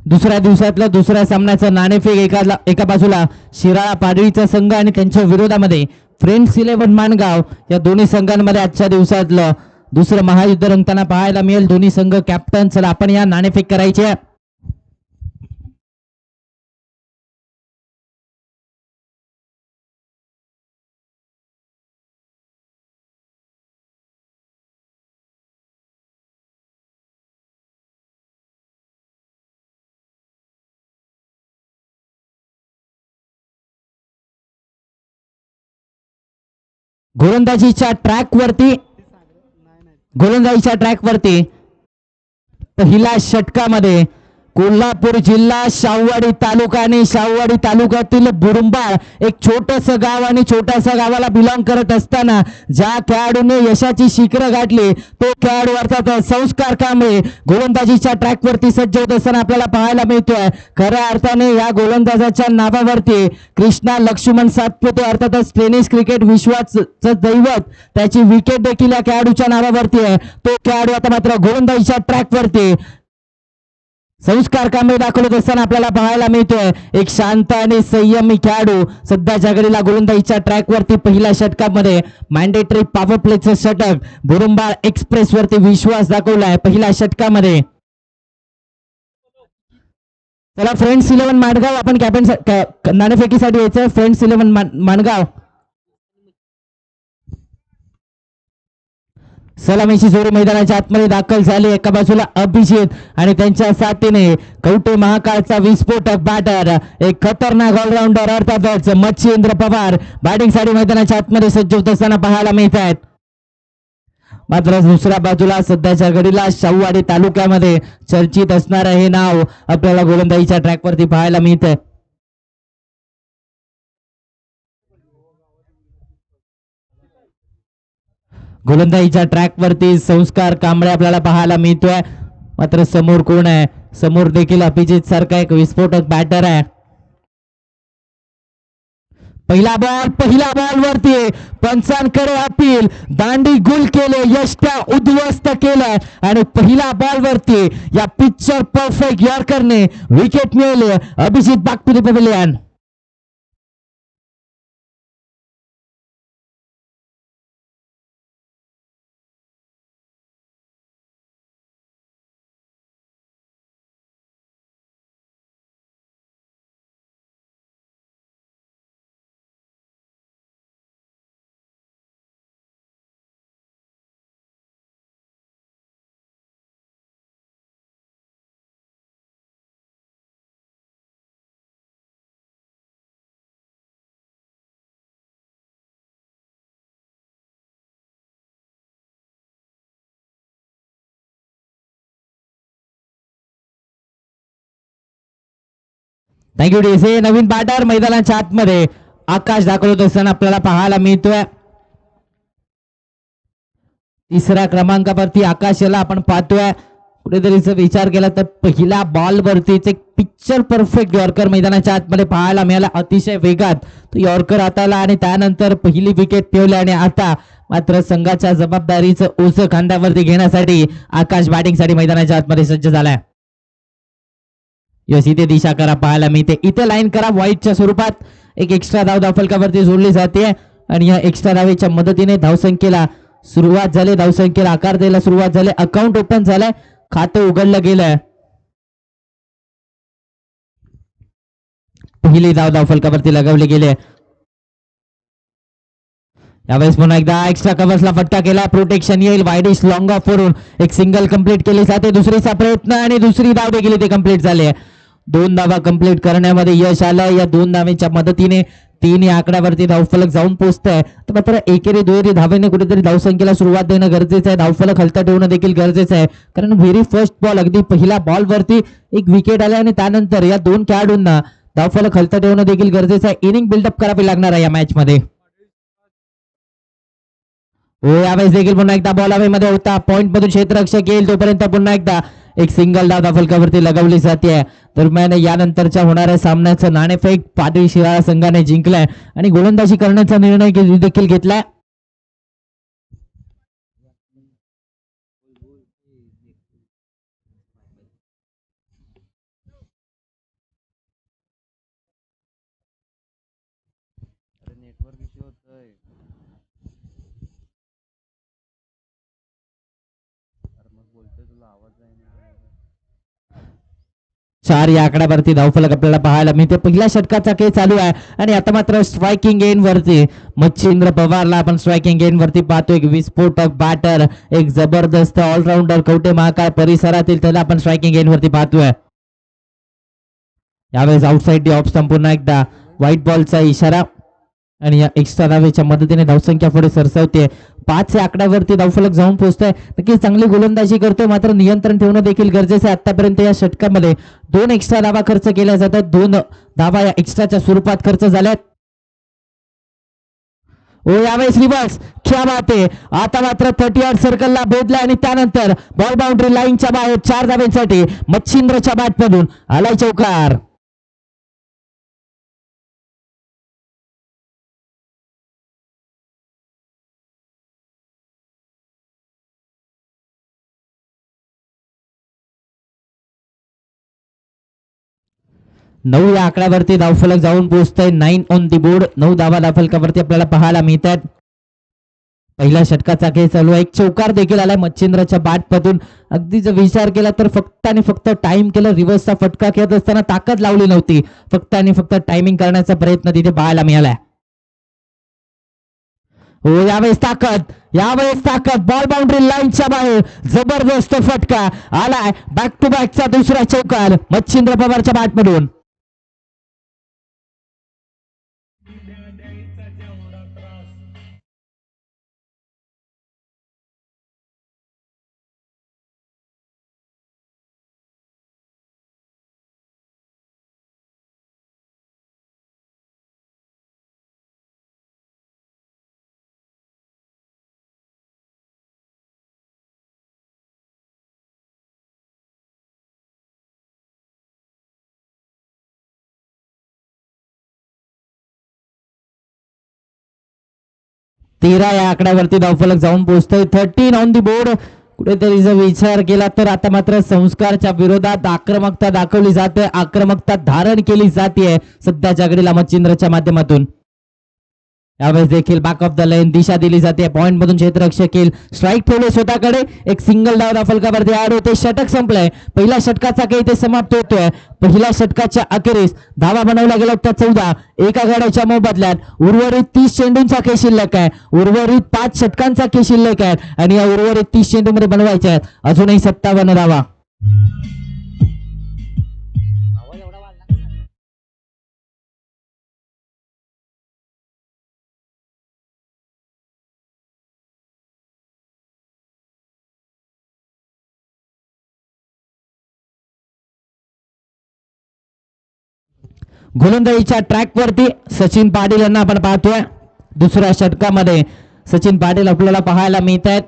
दुसऱ्या दिवसातल्या दुसऱ्या सामन्याचं नाणेफेक एका बाजूला शिराळा पाडळीचा संघ आणि त्यांच्या विरोधामध्ये फ्रेंड्स 11 माणगाव या दोन्ही संघांमध्ये आजच्या दिवसातलं दुसरं महायुद्ध रंगताना पाहायला मिळेल. दोन्ही संघ कॅप्टन. चला आपण या नाणेफेक करायचे. गोलंदाजीच्या ट्रॅक वरती पहिल्या षटकामध्ये कोल्हापूर जिल्हा शाहूवाडी तालुका आणि शाहूवाडी तालुक्यातील बुरुंबाळ एक छोटस गाव आणि छोट्याशा गावाला बिलॉंग करत असताना ज्या खेळाडूने यशाची शिखरं गाठली तो खेळाडू अर्थात संस्कार कांबळे गोलंदाजीच्या ट्रॅक वरती सज्ज होत असताना आपल्याला पाहायला मिळतोय. खऱ्या अर्थाने या गोलंदाजाच्या नावावरती कृष्णा लक्ष्मण सातपुते अर्थातच टेनिस क्रिकेट विश्वाचं दैवत त्याची विकेट देखील या खेळाडूच्या नावावरती आहे. तो खेळाडू आता मात्र गोलंदाजीच्या ट्रॅक वरती संस्कार कांबळे दाखवत असताना आपल्याला पाहायला मिळतोय. एक शांत आणि संयमी खेळाडू सध्याच्या घडीला गोलंदाजीच्या ट्रॅक वरती पहिल्या षटकामध्ये मॅन्डेटरी पॉवर प्लेचं षटक बुरुंबाळ एक्सप्रेस वरती विश्वास दाखवलाय पहिल्या षटकामध्ये. चला फ्रेंड्स 11 माणगाव आपण कॅप्टन नाणेफेकीसाठी यायचं. फ्रेंड्स 11 माणगाव सलामीची जोडी मैदानाच्या आतमध्ये दाखल झाली. एका बाजूला अभिजित आणि त्यांच्या साथीने कवटे महाकाळचा विस्फोटक बॅटर एक खतरनाक ऑलराऊंडर अर्थातच मच्छिंद्र पवार बॅटिंगसाठी मैदानाच्या आतमध्ये सज्ज होत असताना पाहायला मिळत आहेत. मात्र दुसऱ्या बाजूला सध्याच्या घडीला शाहूवाडी तालुक्यामध्ये चर्चित असणारं हे नाव आपल्याला गोलंदाजीच्या ट्रॅकवरती पाहायला मिळत आहे. गोलंदाजीच्या ट्रॅक वरती संस्कार कांबळे आपल्याला पाहायला मिळतोय. मात्र समोर कोण आहे? समोर देखील अभिजित सारखा एक विस्फोटक बॅटर आहे. पहिला बॉल वरती पंचांकडे अपील दांडी गुल केले यष्ट्या उद्ध्वस्त केलं आणि पहिल्या बॉल वरती या पिक्चर परफेक्ट यॉर्करने विकेट मिळवले. Abhijit back to the pavilion. Thank you DC. नवीन बॅटर मैदानाच्या आतमध्ये आकाश दाखवत असताना आपल्याला पाहायला मिळतोय. तिसऱ्या क्रमांकावरती आकाश याला आपण पाहतोय. कुठेतरी विचार केला तर पहिल्या बॉल वरतीच एक पिक्चर परफेक्ट यॉर्कर मैदानाच्या आतमध्ये पाहायला मिळाला. अतिशय वेगात तो यॉर्कर हाताला आणि त्यानंतर पहिली विकेट ठेवली आणि आता मात्र संघाच्या जबाबदारीचं ओझं खांद्यावरती घेण्यासाठी आकाश बॅटिंगसाठी मैदानाच्या आतमध्ये सज्ज झालाय. यस इथे दिशा करा पाहायला मिळते. इथे लाईन करा व्हाईटच्या स्वरूपात एक एक्स्ट्रा धाव धावफलकावरती जोडली जाते आणि या एक्स्ट्रा धावेच्या मदतीने धावसंख्येला सुरुवात झाली. धावसंख्येला आकार द्यायला सुरुवात झाली. अकाउंट ओपन झालंय. खातं उघडलं गेलंय. पहिली धाव फलकावरती लगावली गेली. यावेळेस पुन्हा एकदा एक्स्ट्रा कव्हर्सला फटका केला. प्रोटेक्शन येईल. वाईडिश लॉंग ऑफ वरून एक सिंगल कंप्लीट केली जाते. दुसरीचा प्रयत्न आणि दुसरी धाव देखील इथे कंप्लीट झाली. 2 धावा कंप्लीट करण्यामध्ये यश आलं. या 2 धावेच्या मदतीने 3 या आकड्यावरती धावफलक जाऊन पोहोचतंय. तर मात्र एकेरी दुहेरी धावेने कुठेतरी धावसंख्येला सुरुवात देणं गरजेचं आहे. धावफलक हलता ठेवणं देखील गरजेचं आहे. कारण व्हेरी फर्स्ट बॉल अगदी पहिल्या बॉलवरती एक विकेट आल्या आणि त्यानंतर या 2 खेळाडूंना धावफलक हलता ठेवणं देखील गरजेचं आहे. इनिंग बिल्डअप करावी लागणार आहे या मॅच मध्ये. हो यावेळेस देखील पुन्हा एकदा बॉल हवेमध्ये होता. पॉइंट मधून क्षेत्ररक्षक येईल तोपर्यंत पुन्हा एकदा एक सिंगल धाव फलकावरती लगावली जाते. दरम्यान यानंतरच्या होणाऱ्या सामन्याचं नाणेफेक पाटील शिराळा संघाने जिंकलाय आणि गोलंदाजी करण्याचा निर्णय देखील घेतलाय. चार या आकड्यावरती धावफलक आपल्याला पाहायला मिळते. पहिल्या षटकाचा खेळ चालू आहे आणि आता मात्र स्ट्रायकिंग एंड वरती मच्छिंद्र पवारला आपण स्ट्रायकिंग एंड वरती पाहतो. एक विस्फोटक बॅटर, एक जबरदस्त ऑलराऊंडर कवटे महाकाळ परिसरातील त्याला आपण स्ट्रायकिंग एंड वरती पाहतोय. यावेळेस आउटसाइड दी ऑफ स्टंप पुन्हा एकदा व्हाईट बॉलचा इशारा आणि या एक्स्ट्रा धावेच्या मदतीने धावसंख्या पुढे सरसावते. 5 या आकड्यावरती धावफलक जाऊन पोहोचतोय. नक्कीच चांगली गोलंदाजी करतोय मात्र नियंत्रण ठेवणं देखील गरजेचं आहे. आतापर्यंत या षटकामध्ये 2 एक्स्ट्रा धावा खर्च केल्या जातात. 2 धावा या एक्स्ट्राच्या स्वरूपात खर्च झाल्यात. हो यावेळेस रिव्हर्स क्या बात आहे. आता मात्र 30 सर्कलला भेदला आणि त्यानंतर बॉल बाउंड्री लाईनच्या बाहेर 4 धाव्यांसाठी मच्छिंद्रच्या बॅटमधून आलाय चौकार. नऊ या आकड्यावरती धावफलक जाऊन पोहोचतंय. 9 ऑन दी बोर्ड. 9 धावा धावफलकावरती आपल्याला पाहायला मिळतात. पहिल्या षटकाचा खेळ चालू आहे. एक चौकार देखील आलाय मच्छिंद्रच्या बॅटमधून. अगदी जर विचार केला तर फक्त आणि फक्त टाइम केलं. रिव्हर्सचा फटका खेळत असताना ताकद लावली नव्हती. फक्त आणि फक्त टायमिंग करण्याचा प्रयत्न तिथे पाहायला मिळालाय. हो यावेळेस ताकद बॉल बाउंड्री लाईनच्या बाहेर जबरदस्त फटका आलाय. बॅक टू बॅकचा दुसरा चौकार मच्छिंद्र पवारच्या बॅटमधून. तेरा या आकड्यावरती धावफलक जाऊन पोहोचतोय. 13 ऑन दी बोर्ड. कुठेतरी जर विचार केला तर आता मात्र संस्कारच्या विरोधात आक्रमकता दाखवली जाते. आक्रमकता धारण केली जाते सध्याच्या घडीला मच्छिंद्रच्या माध्यमातून. यावेळेस देखील बॅक ऑफ द लाईन दिशा दिली जाते. पॉइंट मधून क्षेत्ररक्षक येईल. स्ट्राईक ठेवले स्वतःकडे. एक सिंगल धाव फलकावरती ऍड होते. षटक संपलंय. पहिल्या षटकाचा खेळ इथे समाप्त होतोय. पहिल्या षटकाच्या अखेरीस धावा बनवल्या गेल्या त्या 14. एका गड्याच्या मोबदल्यात उर्वरित 30 चेंडूंचा खेळ शिल्लक आहे. उर्वरित 5 षटकांचा खेळ शिल्लक आहे आणि या उर्वरित 30 चेंडू मध्ये बनवायच्या आहेत अजूनही 57 धावा. गोलंदाजीच्या ट्रॅक वरती सचिन पाटील यांना आपण पाहतोय. दुसऱ्या षटकामध्ये सचिन पाटील आपल्याला पाहायला मिळत आहेत.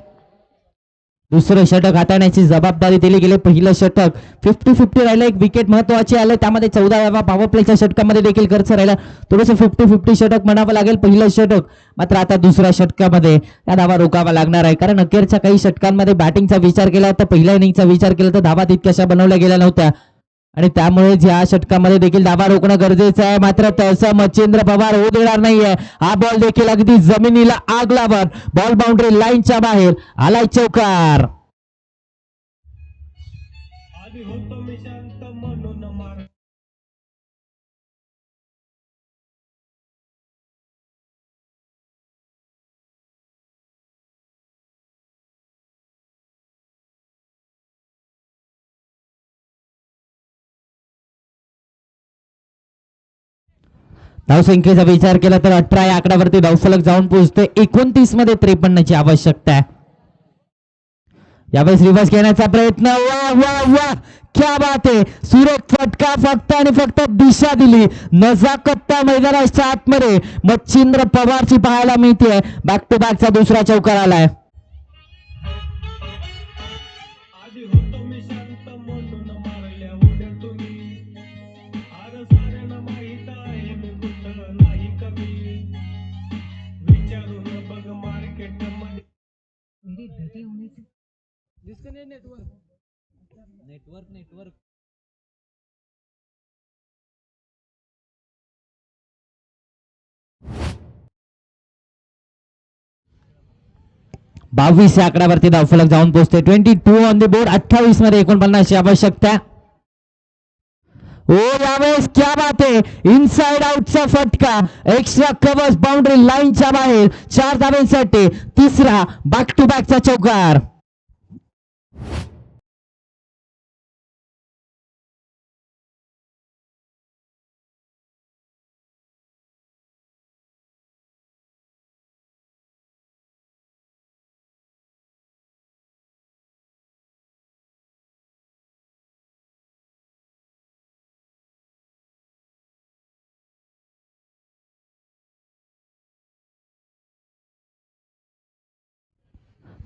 दुसरं षटक हाताळण्याची जबाबदारी दिली गेली. पहिलं षटक 50-50 राहिलं. एक विकेट महत्वाची आलं. त्यामध्ये 14व्या पॉवर प्लेच्या षटकामध्ये देखील खर्च राहिला. थोडंसं 50-50 षटक म्हणावं लागेल पहिलं षटक. मात्र आता दुसऱ्या षटकामध्ये त्या धावा रोखावा लागणार आहे. कारण अखेरच्या काही षटकांमध्ये बॅटिंगचा विचार केला तर पहिल्या इनिंगचा विचार केला तर धावा तितक्याशा बनवल्या गेल्या नव्हत्या आणि त्यामुळे या षटकामध्ये देखील धावा रोखणं गरजेचं आहे. मात्र तसं मच्छिंद्र पवार होऊ देणार नाहीये. हा बॉल देखील अगदी जमिनीला आग लावत बॉल बाउंड्री लाईनच्या बाहेर आलाय चौकार. धावसंख्येचा विचार केला तर 18 या आकड्यावरती धावफलक जाऊन पोहोचते. 29 मध्ये 53ची आवश्यकता आहे. यावेळेस रिव्हर्स घेण्याचा प्रयत्न. वा वा वा, क्या बात आहे. सुरेख फटका, फक्त आणि फक्त दिशा दिली. नजाकत मैदानाच्या आतमध्ये मच्छिंद्र पवारची पाहायला मिळते. बॅक टू बॅकचा दुसरा चौकार आलाय. नेटवर्क 22 या आकड्यावरती धावफलक जाऊन पोहोचते. 22 ऑन द बोर्ड. 28 मध्ये 49 ची आवश्यकता. ओ यावेळेस क्या बात आहे. इनसाइड आउटचा फटका, एक्स्ट्रा कव्हर्स बाउंड्री लाईनच्या बाहेर 4 धाब्यांसाठी तिसरा बॅक टू बॅकचा चौकार.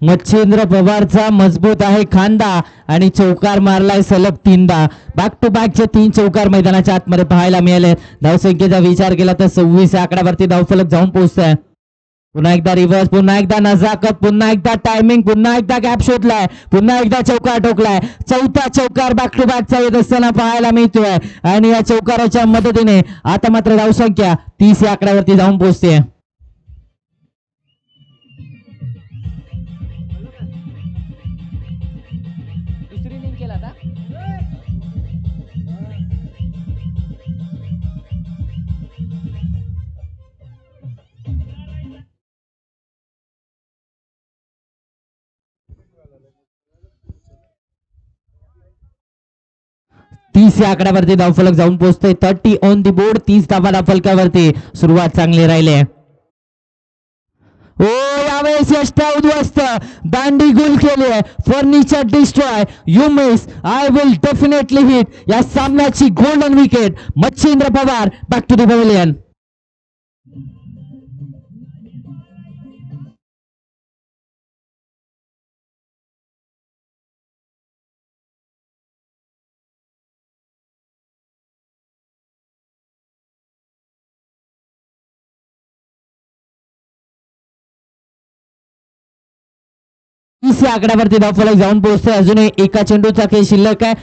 मच्छिंद्र पवारचा मजबूत आहे खांदा आणि चौकार मारलाय सलग 3दा. बॅक टू बॅकचे 3 चौकार मैदानाच्या आतमध्ये पाहायला मिळाले. धावसंख्येचा विचार केला तर 26 या आकड्यावरती धावफलक जाऊन पोहोचतोय. पुन्हा एकदा रिव्हर्स, पुन्हा एकदा नजाकत, पुन्हा एकदा टायमिंग, पुन्हा एकदा गॅप शोधलाय, पुन्हा एकदा चौकार ठोकलाय. चौथा चौकार बॅक टू बॅकचा येत असताना पाहायला मिळतोय आणि या चौकाराच्या मदतीने आता मात्र धावसंख्या 30 या आकड्यावरती जाऊन पोहोचते. तीस या आकड्यावरती धावफलक जाऊन पोहोचतोय. 30 ऑन दी बोर्ड. 30 धावा धावफलकावरती. सुरुवात चांगली राहिली आहे. हो यावेळेस यष्टा उद्ध्वस्त, दांडी गुल केली आहे. Furniture destroy, you miss, I will definitely hit. या सामन्याची golden wicket Machhindra Pawar. Back to the pavilion. तीस आकड्यावरती धावफलक जाऊन पोहोचते. अजूनही एका चेंडूचा खेळ शिल्लक आहे.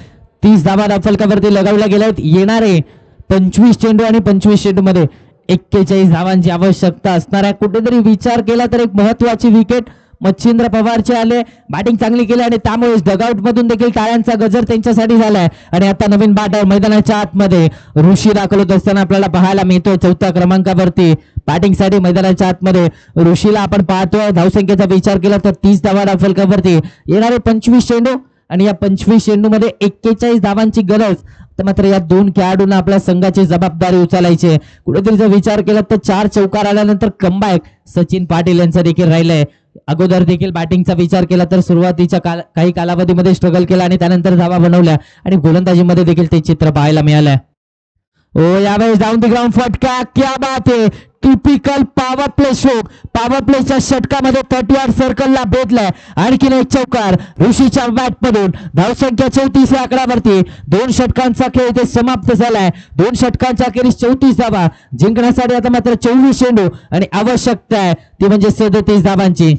30 धावा धावफलकावरती लगावल्या गेल्या आहेत. येणारे 25 चेंडू आणि 25 चेंडू मध्ये 41 धावांची आवश्यकता असणार आहे. कुठेतरी विचार केला तर एक महत्वाची विकेट मच्छिंद्र पवारचे आले. बॅटिंग चांगली केली आणि त्यामुळेच डगआउट मधून देखील टाळ्यांचा गजर त्यांच्यासाठी झालाय. आणि आता नवीन बॅटर मैदानाच्या आतमध्ये ऋषी दाखल होत असताना आपल्याला पाहायला मिळतो. 4थ्या क्रमांकावरती बॅटिंग साठी मैदानाच्या आतमध्ये ऋषीला आपण पाहतोय. धावसंख्येचा विचार केला तर 30 धावा धावफलकावरती. येणारे 25 चेंडू आणि या 25 चेंडू मध्ये 41 धावांची गरज. तर मात्र या 2 खेळाडूंना आपल्या संघाची जबाबदारी उचलायची. कुठेतरी जर विचार केला तर 4 चौकार आल्यानंतर कमबॅक सचिन पाटील यांचा देखील राहिलंय. अगोदर देखील बॅटिंगचा विचार केला तर सुरुवातीच्या काही कालावधीमध्ये स्ट्रगल केला आणि त्यानंतर धावा बनवल्या आणि गोलंदाजीमध्ये देखील ते चित्र पाहायला मिळालंय. ओ यावेळेस डाऊन द ग्राउंड फटका, क्या बात आहे. Typical power play stroke. Power प्लेच्या षटकामध्ये 30 सर्कलला भेटलाय. आणखीन एक चौकार ऋषीच्या बॅट मधून. धावसंख्या 34 या आकड्यावरती. 2 षटकांचा खेळ इथे समाप्त झालाय. 2 षटकांच्या अखेरीस 34 धावा जिंकण्यासाठी आता मात्र 24 चेंडू आणि आवश्यकता आहे ती म्हणजे 37 धावांची.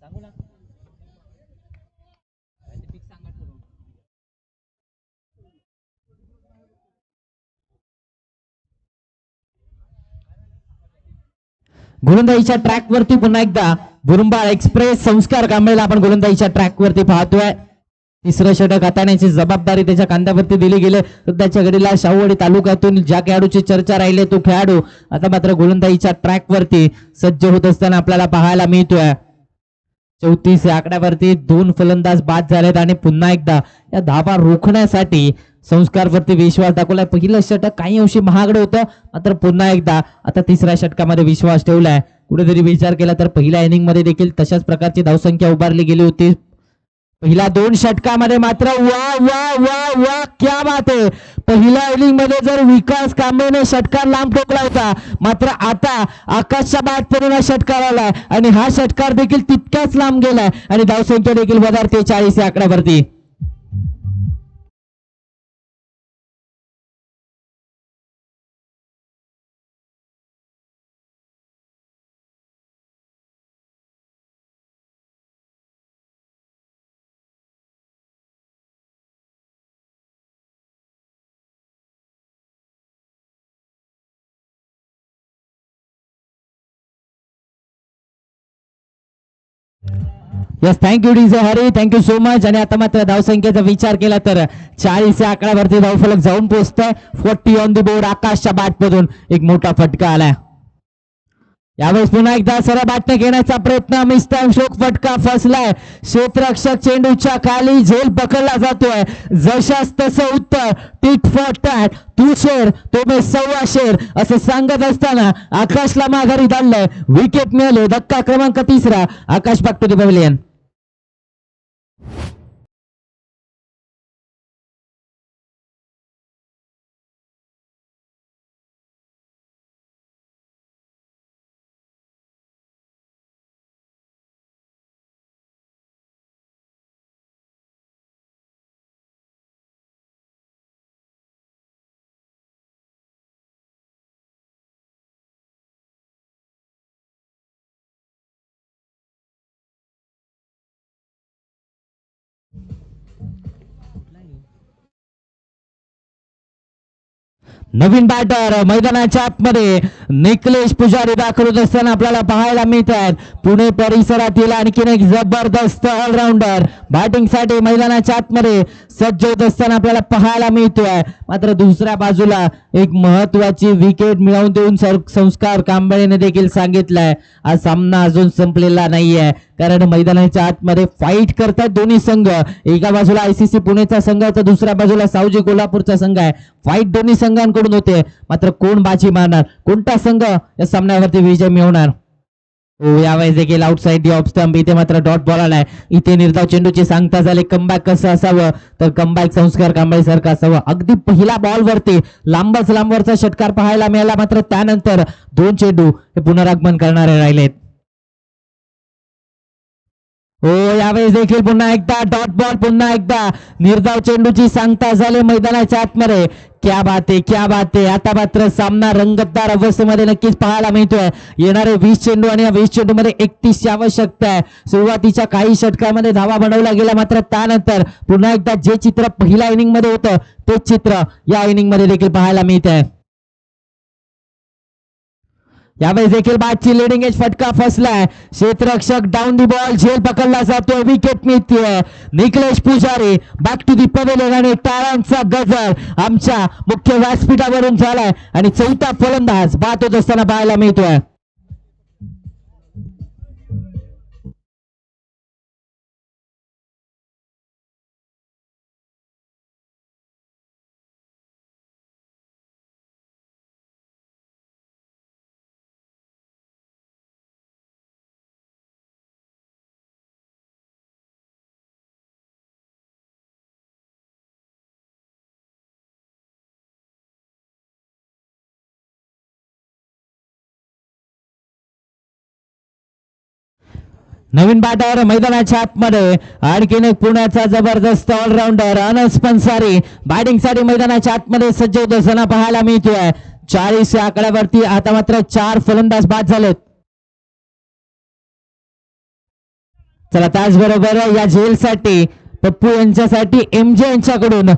सांगू ना. गोलंदाजीच्या ट्रॅक वरती पुन्हा एकदा बुरुंबाळ एक्सप्रेस संस्कार कांबळेला आपण गोलंदाजीच्या ट्रॅक वरती पाहतोय. तिसरं षटक हाताळण्याची जबाबदारी त्याच्या खांद्यावरती दिली गेली. सध्याच्या घडीला शाहूवाडी तालुक्यातून ज्या खेळाडूची चर्चा राहिली तो खेळाडू आता मात्र गोलंदाजीच्या ट्रॅक वरती सज्ज होत असताना आपल्याला पाहायला मिळतोय. 34 या आकड्यावरती 2 फलंदाज बाद झालेत आणि पुन्हा एकदा या धावा रोखण्यासाठी संस्कारवरती विश्वास दाखवलाय. पहिलं षटक काही अंशी महागडं होतं, मात्र पुन्हा एकदा आता तिसऱ्या षटकामध्ये विश्वास ठेवलाय. कुठेतरी विचार केला तर पहिल्या इनिंग मध्ये देखील तशाच प्रकारची धावसंख्या उभारली गेली होती. पहिल्या 2 षटकामध्ये मात्र वा वा वा वा क्या बात आहे. पहिल्या इनिंग मध्ये जर विकास कांबळेने षटकार लांब ठोकला होता, मात्र आता आकाशच्या बाटपर्यंत हा षटकार आलाय आणि हा षटकार देखील तितकाच लांब गेलाय आणि धावसंख्या देखील वधारते 40 या आकड्यावरती. Yes thank you DJ Hari, thank you so much. आणि आता मात्र धावसंख्येचा विचार केला तर 40 या आकड्यावरती धावफलक जाऊन पोहोचतोय. 40 ऑन दी बोर्ड. आकाशच्या बॅटमधून एक मोठा फटका आलाय. यावेळेस पुन्हा एकदा सरळ बॅटने घेण्याचा प्रयत्न, मिस्टर शोक फटका फसलाय. क्षेत्ररक्षक चेंडूच्या खाली झेल पकडला जातोय. जशास तसं उत्तर, टिट फॉर टॅट, तू शेर तो मी 1.25 शेर असं सांगत असताना आकाशला माघारी धाडलंय. विकेट मिळाले. धक्का क्रमांक 3. Akash back to the pavilion. नवीन बॅटर मैदानाच्या आतमध्ये निकलेश पुजारी दाखल होत असताना आपल्याला पाहायला मिळत आहेत. पुणे परिसरातील आणखीन एक जबरदस्त ऑलराऊंडर बॅटिंगसाठी मैदानाच्या आतमध्ये सज्ज होत असताना आपल्याला पाहायला मिळतोय. मात्र दुसऱ्या बाजूला एक महत्वाची विकेट मिळवून देऊन संस्कार कांबळेने देखील सांगितलंय हा सामना अजून संपलेला नाहीये, कारण मैदानाच्या आतमध्ये फाईट करतात दोन्ही संघ. एका बाजूला आयसीसी पुणेचा संघ आहे तर दुसऱ्या बाजूला सावजी कोल्हापूरचा संघ आहे. फाईट दोन्ही संघांकडून होते, मात्र कोण बाजी मारणार, कोणता संघ या सामन्यावरती विजय मिळवणार. यावेळेस देखील आउटसाइड दी ऑफ स्टंप. इथे मात्र डॉट बॉल आलाय. इथे निर्धाव चेंडूची सांगता झाली कमबॅक कसं असावं, तर कमबॅक संस्कार कांबळे सारखं असावं. अगदी पहिला बॉल वरती लांबवरचा षटकार पाहायला मिळाला, मात्र त्यानंतर 2 चेंडू हे पुनरागमन करणारे राहिलेत. हो, यावेळेस देखील पुन्हा एकदा डॉट बॉल, पुन्हा एकदा निर्धाव चेंडूची सांगता झाली मैदानाच्या आतमध्ये. क्या बात आहे, क्या बात आहे. आता मात्र सामना रंगतदार अवस्थेमध्ये नक्कीच पाहायला मिळतोय. येणारे 20 चेंडू आणि या 20 चेंडू मध्ये 31 ची आवश्यकता आहे. सुरुवातीच्या काही षटकामध्ये धावा बनवला गेला, मात्र त्यानंतर पुन्हा एकदा जे चित्र पहिल्या इनिंग मध्ये होतं तेच चित्र या इनिंग मध्ये देखील पाहायला मिळत आहे. यावेळेस देखील बॅटची लिडिंग एज फटका फसलाय. क्षेत्ररक्षक डाऊन दी बॉल, झेल पकडला जातोय. विकेट मिळते. निकलेश पुजारी बॅक टू दी पवेलियन आणि टाळ्यांचा गजर आमच्या मुख्य व्यासपीठावरून झालाय आणि 4था फलंदाज बाद होत असताना पाहायला मिळतोय. नवीन बॅटर मैदानाच्या आतमध्ये आणखीन एक पुण्याचा जबरदस्त ऑलराऊंडर अनस पंसारी बॅटिंगसाठी मैदानाच्या आतमध्ये सज्ज होत असताना पाहायला मिळतोय. 40 या आकड्यावरती आता मात्र 4 फलंदाज बाद झालेत. चला त्याचबरोबर या झेलसाठी पप्पू यांच्यासाठी MJ यांच्याकडून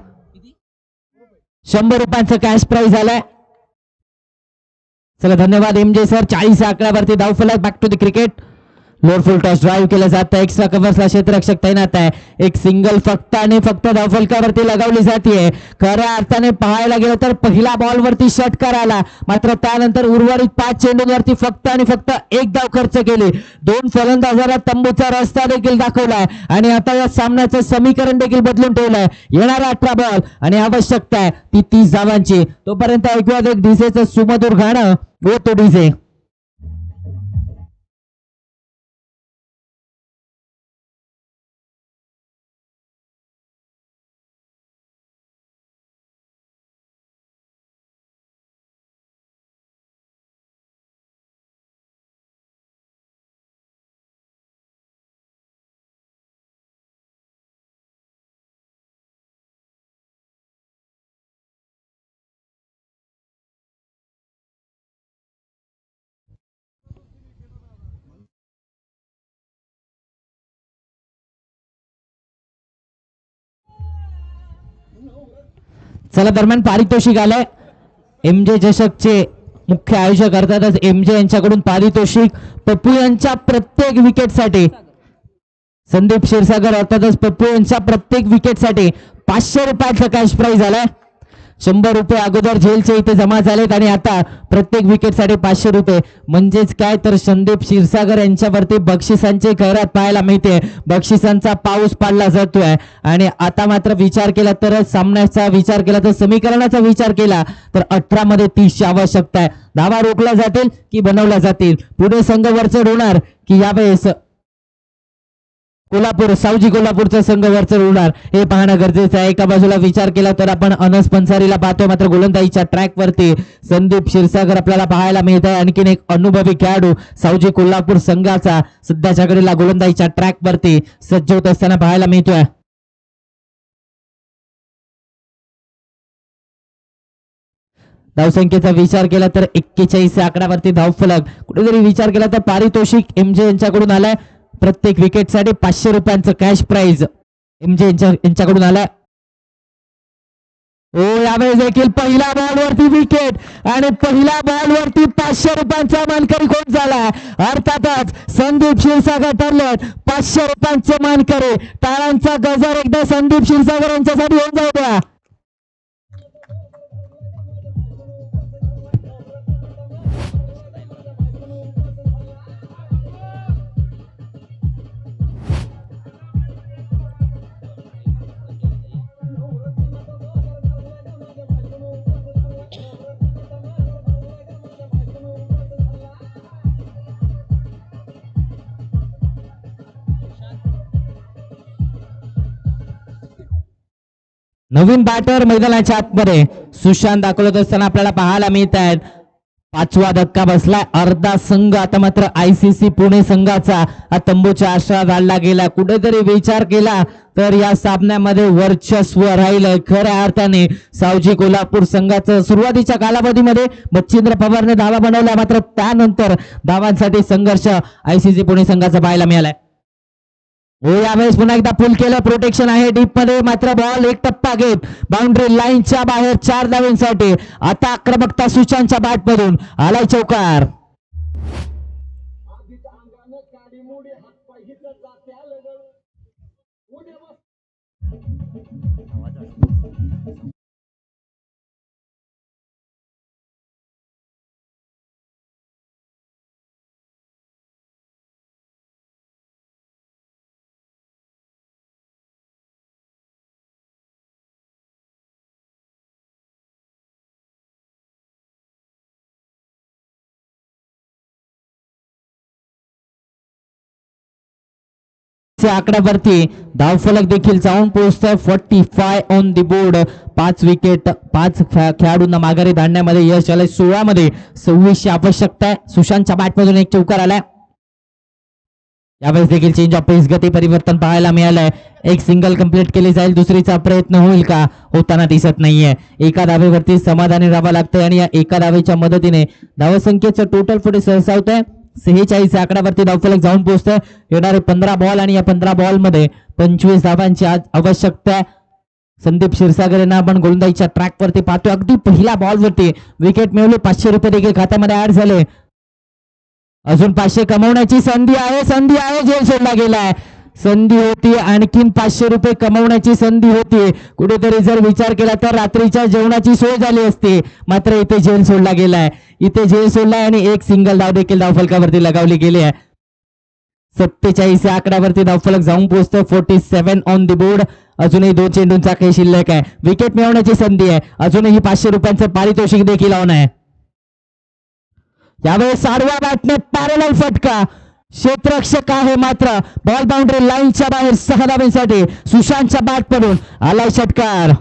100 रुपयांचं कॅश प्राइज आलाय. चला धन्यवाद एमजे सर. 40 आकड्यावरती धावफलक. Back to the cricket. Lower full toss drive केलं जातं. एक्स्ट्रा कव्हर्सला क्षेत्ररक्षक तैनात आहे. एक सिंगल फक्त आणि फक्त धावफलकावरती लगावली जाते. खऱ्या अर्थाने पाहायला गेलं तर पहिल्या बॉलवरती षटकार आला, मात्र त्यानंतर उर्वरित 5 चेंडूंवरती फक्त आणि फक्त एक धाव खर्च केली. 2 फलंदाजांना तंबूचा रस्ता देखील दाखवलाय आणि आता या सामन्याचं समीकरण देखील बदलून ठेवलंय. येणारा 18 बॉल आणि आवश्यकता आहे ती 30 धावांची. तोपर्यंत ऐकूयात एक डीजेचं सुमधुर गाणं. वो तो डीजे. चला दरम्यान पारितोषिक आलंय. एमजे चषकचे मुख्य आयोजक अर्थातच एमजे यांच्याकडून पारितोषिक पप्पू यांच्या प्रत्येक विकेटसाठी, संदीप क्षीरसागर अर्थातच पप्पू यांच्या प्रत्येक विकेटसाठी 500 रुपयाचं कॅश प्राइज आलाय. 100 रुपये अगोदर जेलचे इथे जमा झालेत आणि आता प्रत्येक विकेटसाठी 500 रुपये. म्हणजेच काय तर संदीप क्षीरसागर यांच्यावरती बक्षिसांचे खैरात पाहायला मिळते. बक्षिसांचा पाऊस पाडला जातोय आणि आता मात्र विचार केला तर सामन्याचा विचार केला तर समीकरणाचा विचार केला तर 18 मध्ये 30ची आवश्यकता आहे. धावा रोखल्या जातील की बनवल्या जातील, पुढे संघ वरचढ होणार की यावेळेस कोल्हापूर सावजी कोल्हापूरचा संघ वरचढ होणार हे पाहणं गरजेचं आहे. एका बाजूला विचार केला तर आपण अनस पंसारीला पाहतोय, मात्र गोलंदाजीच्या ट्रॅक वरती संदीप क्षीरसागर आपल्याला पाहायला मिळत आहे. आणखीन एक अनुभवी खेळाडू सावजी कोल्हापूर संघाचा सध्याच्या घडीला गोलंदाजीच्या ट्रॅक वरती सज्ज होत असताना पाहायला मिळतोय. धावसंख्येचा विचार केला तर 41 आकड्यावरती धावफलक. कुठेतरी विचार केला तर पारितोषिक एमजे यांच्याकडून आलाय. प्रत्येक विकेटसाठी 500 रुपयांचं कॅश प्राइज एमजे यांच्याकडून आलाय. हो, यावेळेस देखील पहिल्या बॉलवरती विकेट आणि पहिल्या बॉलवरती 500 रुपयांचा मानकरी कोण झालाय? अर्थातच संदीप क्षीरसागर ठरले 500 रुपयांचे मानकरी. टाळ्यांचा गजर एकदा संदीप क्षीरसागर यांच्यासाठी होऊन जाऊ द्या. नवीन बॅटर मैदानाच्या आतमध्ये सुशांत दाखवत असताना आपल्याला पाहायला मिळत आहेत. 5वा धक्का बसलाय. अर्धा संघ आता मात्र आयसीसी पुणे संघाचा हा तंबूच्या आश्रयात आणला गेला. कुठेतरी विचार केला तर या सामन्यामध्ये वर्चस्व राहिलंय खऱ्या अर्थाने सावजी कोल्हापूर संघाचं. सुरुवातीच्या कालावधीमध्ये मच्छिंद्र पवारने धावा बनवल्या, मात्र त्यानंतर धावांसाठी संघर्ष आयसीसी पुणे संघाचा पाहायला मिळालाय. हो, यावेळेस पुन्हा एकदा फुल केलं. प्रोटेक्शन आहे डीप मध्ये, मात्र बॉल एक टप्पा घेत बाउंड्री लाईनच्या बाहेर 4 धावांसाठी. आता आक्रमकता सुशांतच्या बॅट मधून आलाय चौकार. आकड्यावरती धावफलक देखील जाऊन पोहोचतोय. 45 ऑन दी बोर्ड. 5 विकेट 5 खेळाडूंना माघारी धाडण्यामध्ये यश आलंय. 16 मध्ये 26ची आवश्यकता आहे. सुशांतच्या बॅटमधून एक चौकार आलाय. यावेळेस देखील चेंज ऑफ पेस गती परिवर्तन पाहायला मिळालंय. एक सिंगल कंप्लीट केली जाईल, दुसरीचा प्रयत्न होईल का? होताना दिसत नाहीये. एका धावेवरती समाधानी राहावं लागतंय आणि या एका धावेच्या मदतीने धावसंख्येचं टोटल पुढे सरसावतंय. 46 आकड्यावरती धावफलक जाऊन पोहोचतोय. येणारे 15 बॉल आणि या 15 बॉल मध्ये 25 धावांची आज आवश्यकता आहे. संदीप क्षीरसागर यांना आपण गोलंदाजीच्या ट्रॅक वरती पाहतो. अगदी पहिल्या बॉल वरती विकेट मिळवली. 500 रुपये देखील खात्यामध्ये ऍड झाले. अजून 500 कमवण्याची संधी आहे. झेल सोडला गेलाय. संधी होती, आणखीन 500 रुपये कमवण्याची संधी होती. कुठेतरी जर विचार केला तर रात्रीच्या जेवणाची सोय झाली असती, मात्र इथे झेल सोडला गेलाय. आणि एक सिंगल धाव देखील धावफलकावरती लगावली गेली आहे. 47 या आकड्यावरती धावफलक जाऊन पोहोचतो. 47 ऑन द बोर्ड. अजूनही 2 चेंडूंचा खेळ शिल्लक आहे. विकेट मिळवण्याची संधी आहे. अजूनही 500 रुपयांचं पारितोषिक देखील ऑन आहे. यावेळेस आडव्या बॅटने पॅरलल फटका. क्षेत्ररक्षक आहे, मात्र बॉल बाउंड्री लाईनच्या बाहेर 6 धावांसाठी सुशांतच्या बॅट पडून आलाय षटकार.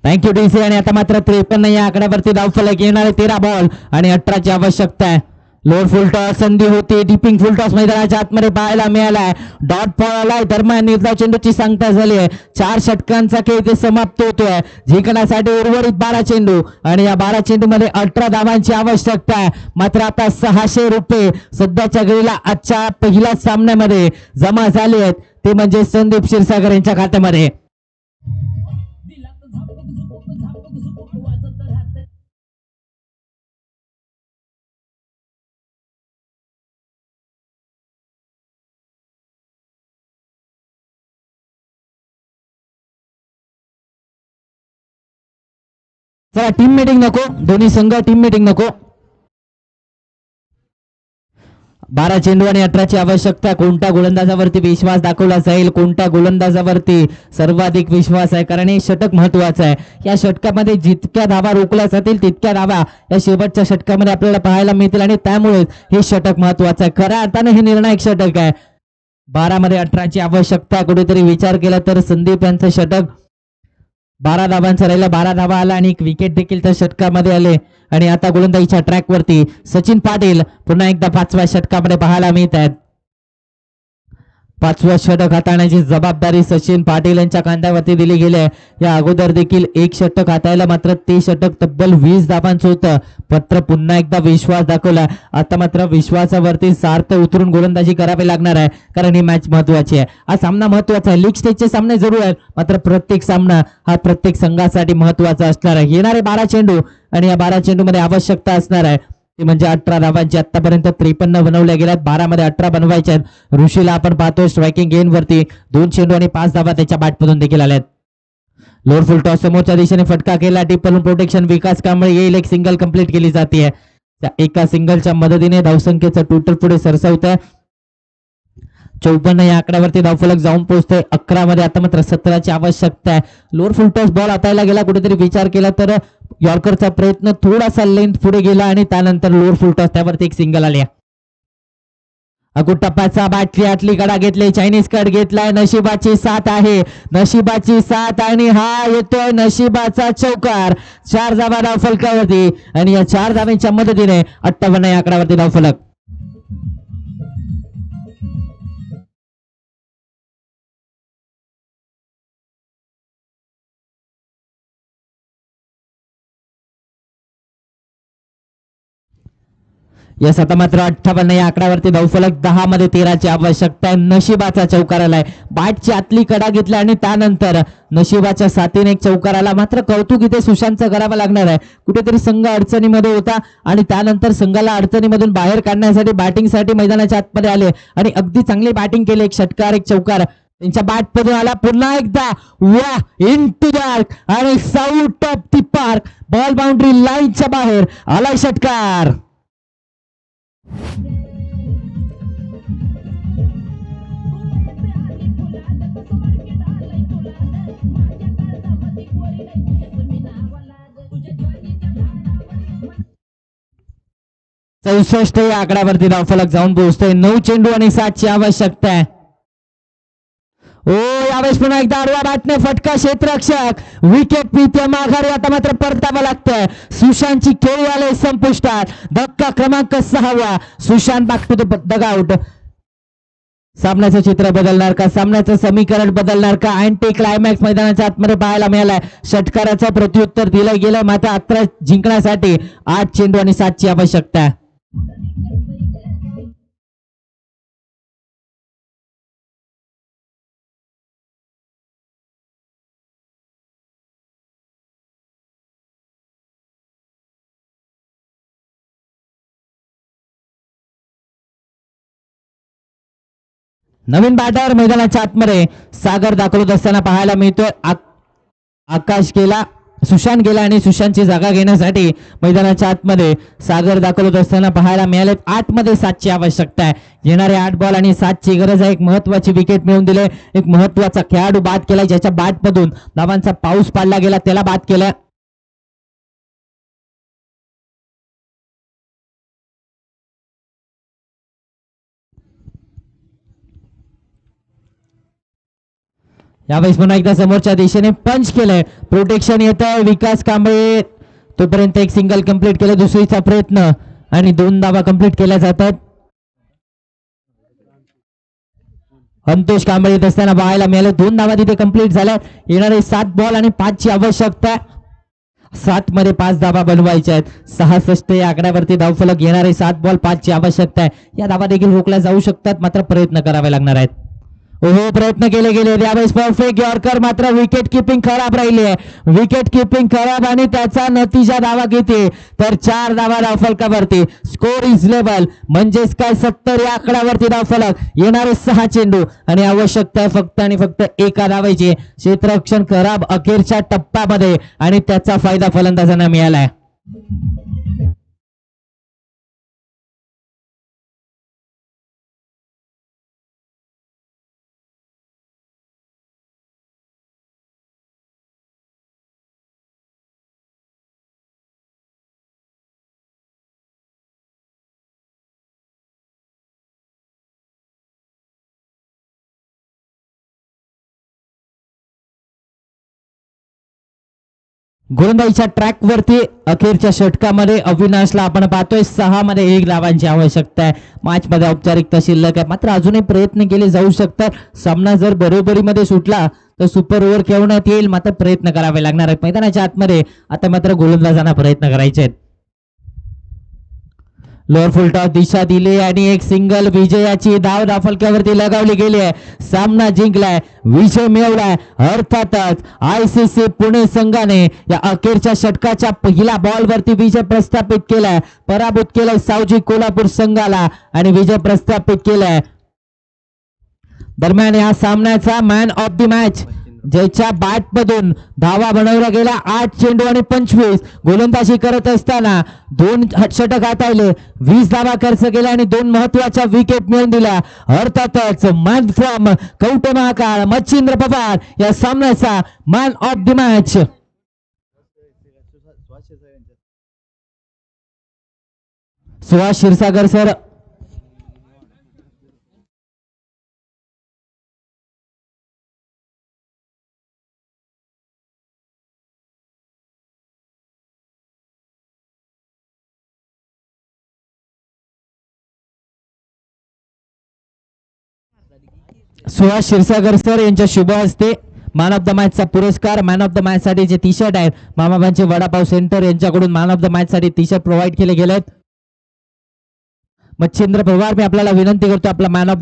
Thank you DC. आणि आता मात्र 53 या आकड्यावरती धावफलक येणारे 13 बॉल आणि 18ची आवश्यकता आहे. लोअर फुल टॉस संधी होती. डिपिंग फुल टॉस मैदानाच्या आतमध्ये पाहायला मिळालाय. डॉट पळालाय. दरम्यान निर्धाव चेंडूची सांगता झाली आहे. 4 षटकांचा खेळ इथे समाप्त होतोय. जिंकण्यासाठी उर्वरित 12 चेंडू आणि या 12 चेंडू मध्ये 18 धावांची आवश्यकता आहे. मात्र आता 600 रुपये सध्याच्या घडीला आजच्या पहिल्या सामन्यामध्ये जमा झाले आहेत, ते म्हणजे संदीप क्षीरसागर यांच्या खात्यामध्ये. चला टीम मीटिंग नको, दोन्ही संघ टीम मीटिंग नको. 12 चेंडू आणि 18ची आवश्यकता. कोणत्या गोलंदाजावरती विश्वास दाखवला जाईल, कोणत्या गोलंदाजावरती सर्वाधिक विश्वास आहे, कारण हे षटक महत्वाचं आहे. या षटकामध्ये जितक्या धावा रोखल्या जातील तितक्या धावा या शेवटच्या षटकामध्ये आपल्याला पाहायला मिळतील आणि त्यामुळे हे षटक महत्वाचं आहे. खऱ्या अर्थाने हे निर्णायक षटक आहे. 12 मध्ये 18ची आवश्यकता. कुठेतरी विचार केला तर संदीप यांचं षटक 12 धावांचं राहिलं. 12 धावा आला आणि एक विकेट देखील त्या षटकामध्ये आले. आणि आता गोलंदाजीच्या ट्रॅक वरती सचिन पाटील पुन्हा एकदा 5व्या षटकामध्ये पाहायला मिळत आहेत. 5वं षटक हाताळण्याची जबाबदारी सचिन पाटील यांच्या खांद्यावरती दिली गेली आहे. या अगोदर देखील एक षटक हाताळलं, मात्र ते षटक तब्बल 20 धावांचं होतं. मात्र पुन्हा एकदा विश्वास दाखवला. आता मात्र विश्वासावरती सार्थ उतरून गोलंदाजी करावी लागणार आहे, कारण ही मॅच महत्वाची आहे. हा सामना महत्वाचा आहे. लीग स्टेजचे सामने जरूर आहेत, मात्र प्रत्येक सामना हा प्रत्येक संघासाठी महत्वाचा असणार आहे. येणारे 12 चेंडू आणि या 12 चेंडू मध्ये आवश्यकता असणार आहे ते म्हणजे 18 धावांची. आतापर्यंत 53 बनवल्या गेल्यात, 12 मध्ये 18 बनवायच्या आहेत. ऋषीला आपण पाहतो स्ट्रायकिंग गेन वरती 2 चेंडू आणि 5 धावा त्याच्या बॅटमधून देखील आल्यात. लोअर फुल टॉस समोरच्या दिशेने फटका केला. टिपलून प्रोटेक्शन विकास कांबळे येईल. एक सिंगल कंप्लीट केली जाते. त्या एका सिंगलच्या मदतीने धावसंख्येचं टोटल पुढे सरसावत आहे. 54 या आकड्यावरती धावफलक जाऊन पोहोचतोय. 11 मध्ये आता मात्र 17ची आवश्यकता आहे. लोअर फुल टॉस बॉल हाताळला गेला. कुठेतरी विचार केला तर यॉर्करचा प्रयत्न थोडासा लेंथ पुढे गेला आणि त्यानंतर लोअर फुल टॉस त्यावरती एक सिंगल आली. अगो टप्प्याचा बाटली आतली कडा घेतली. चायनीज कट घेतलाय. नशिबाची साथ आहे. नशिबाची साथ आणि हा येतोय नशिबाचा चौकार. 4 धावा धावफलकावरती आणि या 4 धावांच्या मदतीने 58 या आकड्यावरती धावफलक. यस आता मात्र 58 या आकड्यावरती धावफलक. 10 मध्ये 13ची आवश्यकता आहे. नशिबाचा चौकार आलाय. बॅटची आतली कडा घेतली आणि त्यानंतर नशिबाच्या साथीने एक चौकार आला. मात्र कौतुक इथे सुशांतचं करावं लागणार आहे. कुठेतरी संघ अडचणीमध्ये होता आणि त्यानंतर संघाला अडचणीमधून बाहेर काढण्यासाठी बॅटिंगसाठी मैदानाच्या आतमध्ये आले आणि अगदी चांगली बॅटिंग केली. एक षटकार एक चौकार त्यांच्या बॅट मधून आला. पुन्हा एकदा वा इनटू द आर्क आणि out of the park. Ball boundary लाईनच्या बाहेर आलाय षटकार. चौसष्ट या आकड्यावरती धावफलक जाऊन पोहोचतोय. 9 चेंडू आणि 7ची आवश्यकता आहे. ओ यावेळेस पुन्हा एकदा आडव्या बॅटने फटका. क्षेत्ररक्षक विकेट पीते माघारी. आता मात्र परतावं लागतंय. सुशांतची खेळी आले संपुष्टात. धक्का क्रमांक 6वा. Sushant back to the dugout. सामन्याचं चित्र बदलणार का, सामन्याचं समीकरण बदलणार का, अँटी क्लायमॅक्स मैदानाच्या आतमध्ये पाहायला मिळालाय. षटकाराचं प्रत्युत्तर दिलं गेलंय, मात्र आता जिंकण्यासाठी 8 चेंडू आणि 7 ची आवश्यकता आहे. नवीन बॅटर मैदानाच्या आतमध्ये सागर दाखवत असताना पाहायला मिळतोय. आकाश गेला, सुशांत गेला आणि सुशांतची जागा घेण्यासाठी मैदानाच्या आतमध्ये सागर दाखवत असताना पाहायला मिळाले. 8 मध्ये 7 ची आवश्यकता आहे. येणारे 8 बॉल आणि 7 ची गरज आहे. एक महत्वाची विकेट मिळवून दिले, एक महत्वाचा खेळाडू बाद केला, ज्याच्या बॅट मधून धावांचा पाऊस पाडला गेला, त्याला बाद केला. यावेळेस पुन्हा एकदा समोरच्या दिशेने पंच केलंय, प्रोटेक्शन येत आहे. विकास कांबळे तोपर्यंत एक सिंगल कंप्लीट केलं, दुसरीचा प्रयत्न आणि 2 धावा कंप्लीट केल्या जातात. अंतोष कांबळे येत असताना पाहायला मिळालं, 2 धावा तिथे कंप्लीट झाल्या. येणारे 7 बॉल आणि 5 ची आवश्यकता. 7 मध्ये 5 धावा बनवायच्या आहेत. 66 या आकड्यावरती धावफलक. येणारे 7 बॉल 5 ची आवश्यकता आहे. या धावा देखील रोखल्या जाऊ शकतात, मात्र प्रयत्न करावे लागणार आहेत. हो, प्रयत्न केले गेले. यावेळेस परफेक्ट यॉर्कर, मात्र विकेट किपिंग खराब राहिली आहे. विकेट किपिंग खराब आणि त्याचा नतीजा धावा किती, तर 4 धावा धावफलकावरती. स्कोर इज लेवल, म्हणजेच काय 70 या आकड्यावरती धावफलक. येणारे 6 चेंडू आणि आवश्यकता आहे फक्त आणि फक्त एका धावायची. क्षेत्ररक्षण खराब अखेरच्या टप्प्यामध्ये आणि त्याचा फायदा फलंदाजांना मिळालाय. गोलंदाजीच्या ट्रॅक वरती अखेरच्या षटकामध्ये अविनाशला आपण पाहतोय. 6 मध्ये 1 धावांची आवश्यकता आहे. मॅच मध्ये औपचारिकता शिल्लक आहे, मात्र अजूनही प्रयत्न केले जाऊ शकतात. सामना जर बरोबरीमध्ये सुटला तर सुपर ओव्हर खेळवण्यात येईल, मात्र प्रयत्न करावे लागणार आहेत. मैदानाच्या आतमध्ये आता मात्र गोलंदाजांना प्रयत्न करायचे आहेत. लोअर फुल टॉस दिशा दिली आणि एक सिंगल विजयाची धाव धावफलकावरती लगावली गेली आहे. सामना जिंकलाय, विजय मिळवलाय. अर्थातच ICC पुणे संघाने या अखेरच्या षटकाच्या पहिल्या बॉलवरती विजय प्रस्थापित केलाय. पराभूत केलाय सावजी कोल्हापूर संघाला आणि विजय प्रस्थापित केलाय. दरम्यान या सामन्याचा मॅन ऑफ द मॅच, ज्याच्या बॅट मधून धावा बनवल्या गेल्या 8 चेंडू आणि 25, गोलंदाजी करत असताना 2 षटक हाताळले, 20 धावा खर्च केल्या आणि 2 महत्वाच्या विकेट मिळवून दिल्या. अर्थातच मॅन फ्रॉम कवठे महाकाळ मच्छिंद्र पवार या सामन्याचा man of the match. Suhas Kshirsagar sir. Suhas Kshirsagar sir यांच्या शुभ हस्ते मॅन ऑफ द मॅचचा पुरस्कार, मॅन ऑफ द मॅच साठी जे टी शर्ट आहेत मामाबांचे वडापाव सेंटर यांच्याकडून मॅन ऑफ द मॅच साठी टी शर्ट प्रोव्हाइड केले गेलेत. मच्छिंद्र पवार, मी आपल्याला विनंती करतो आपला मॅन ऑफ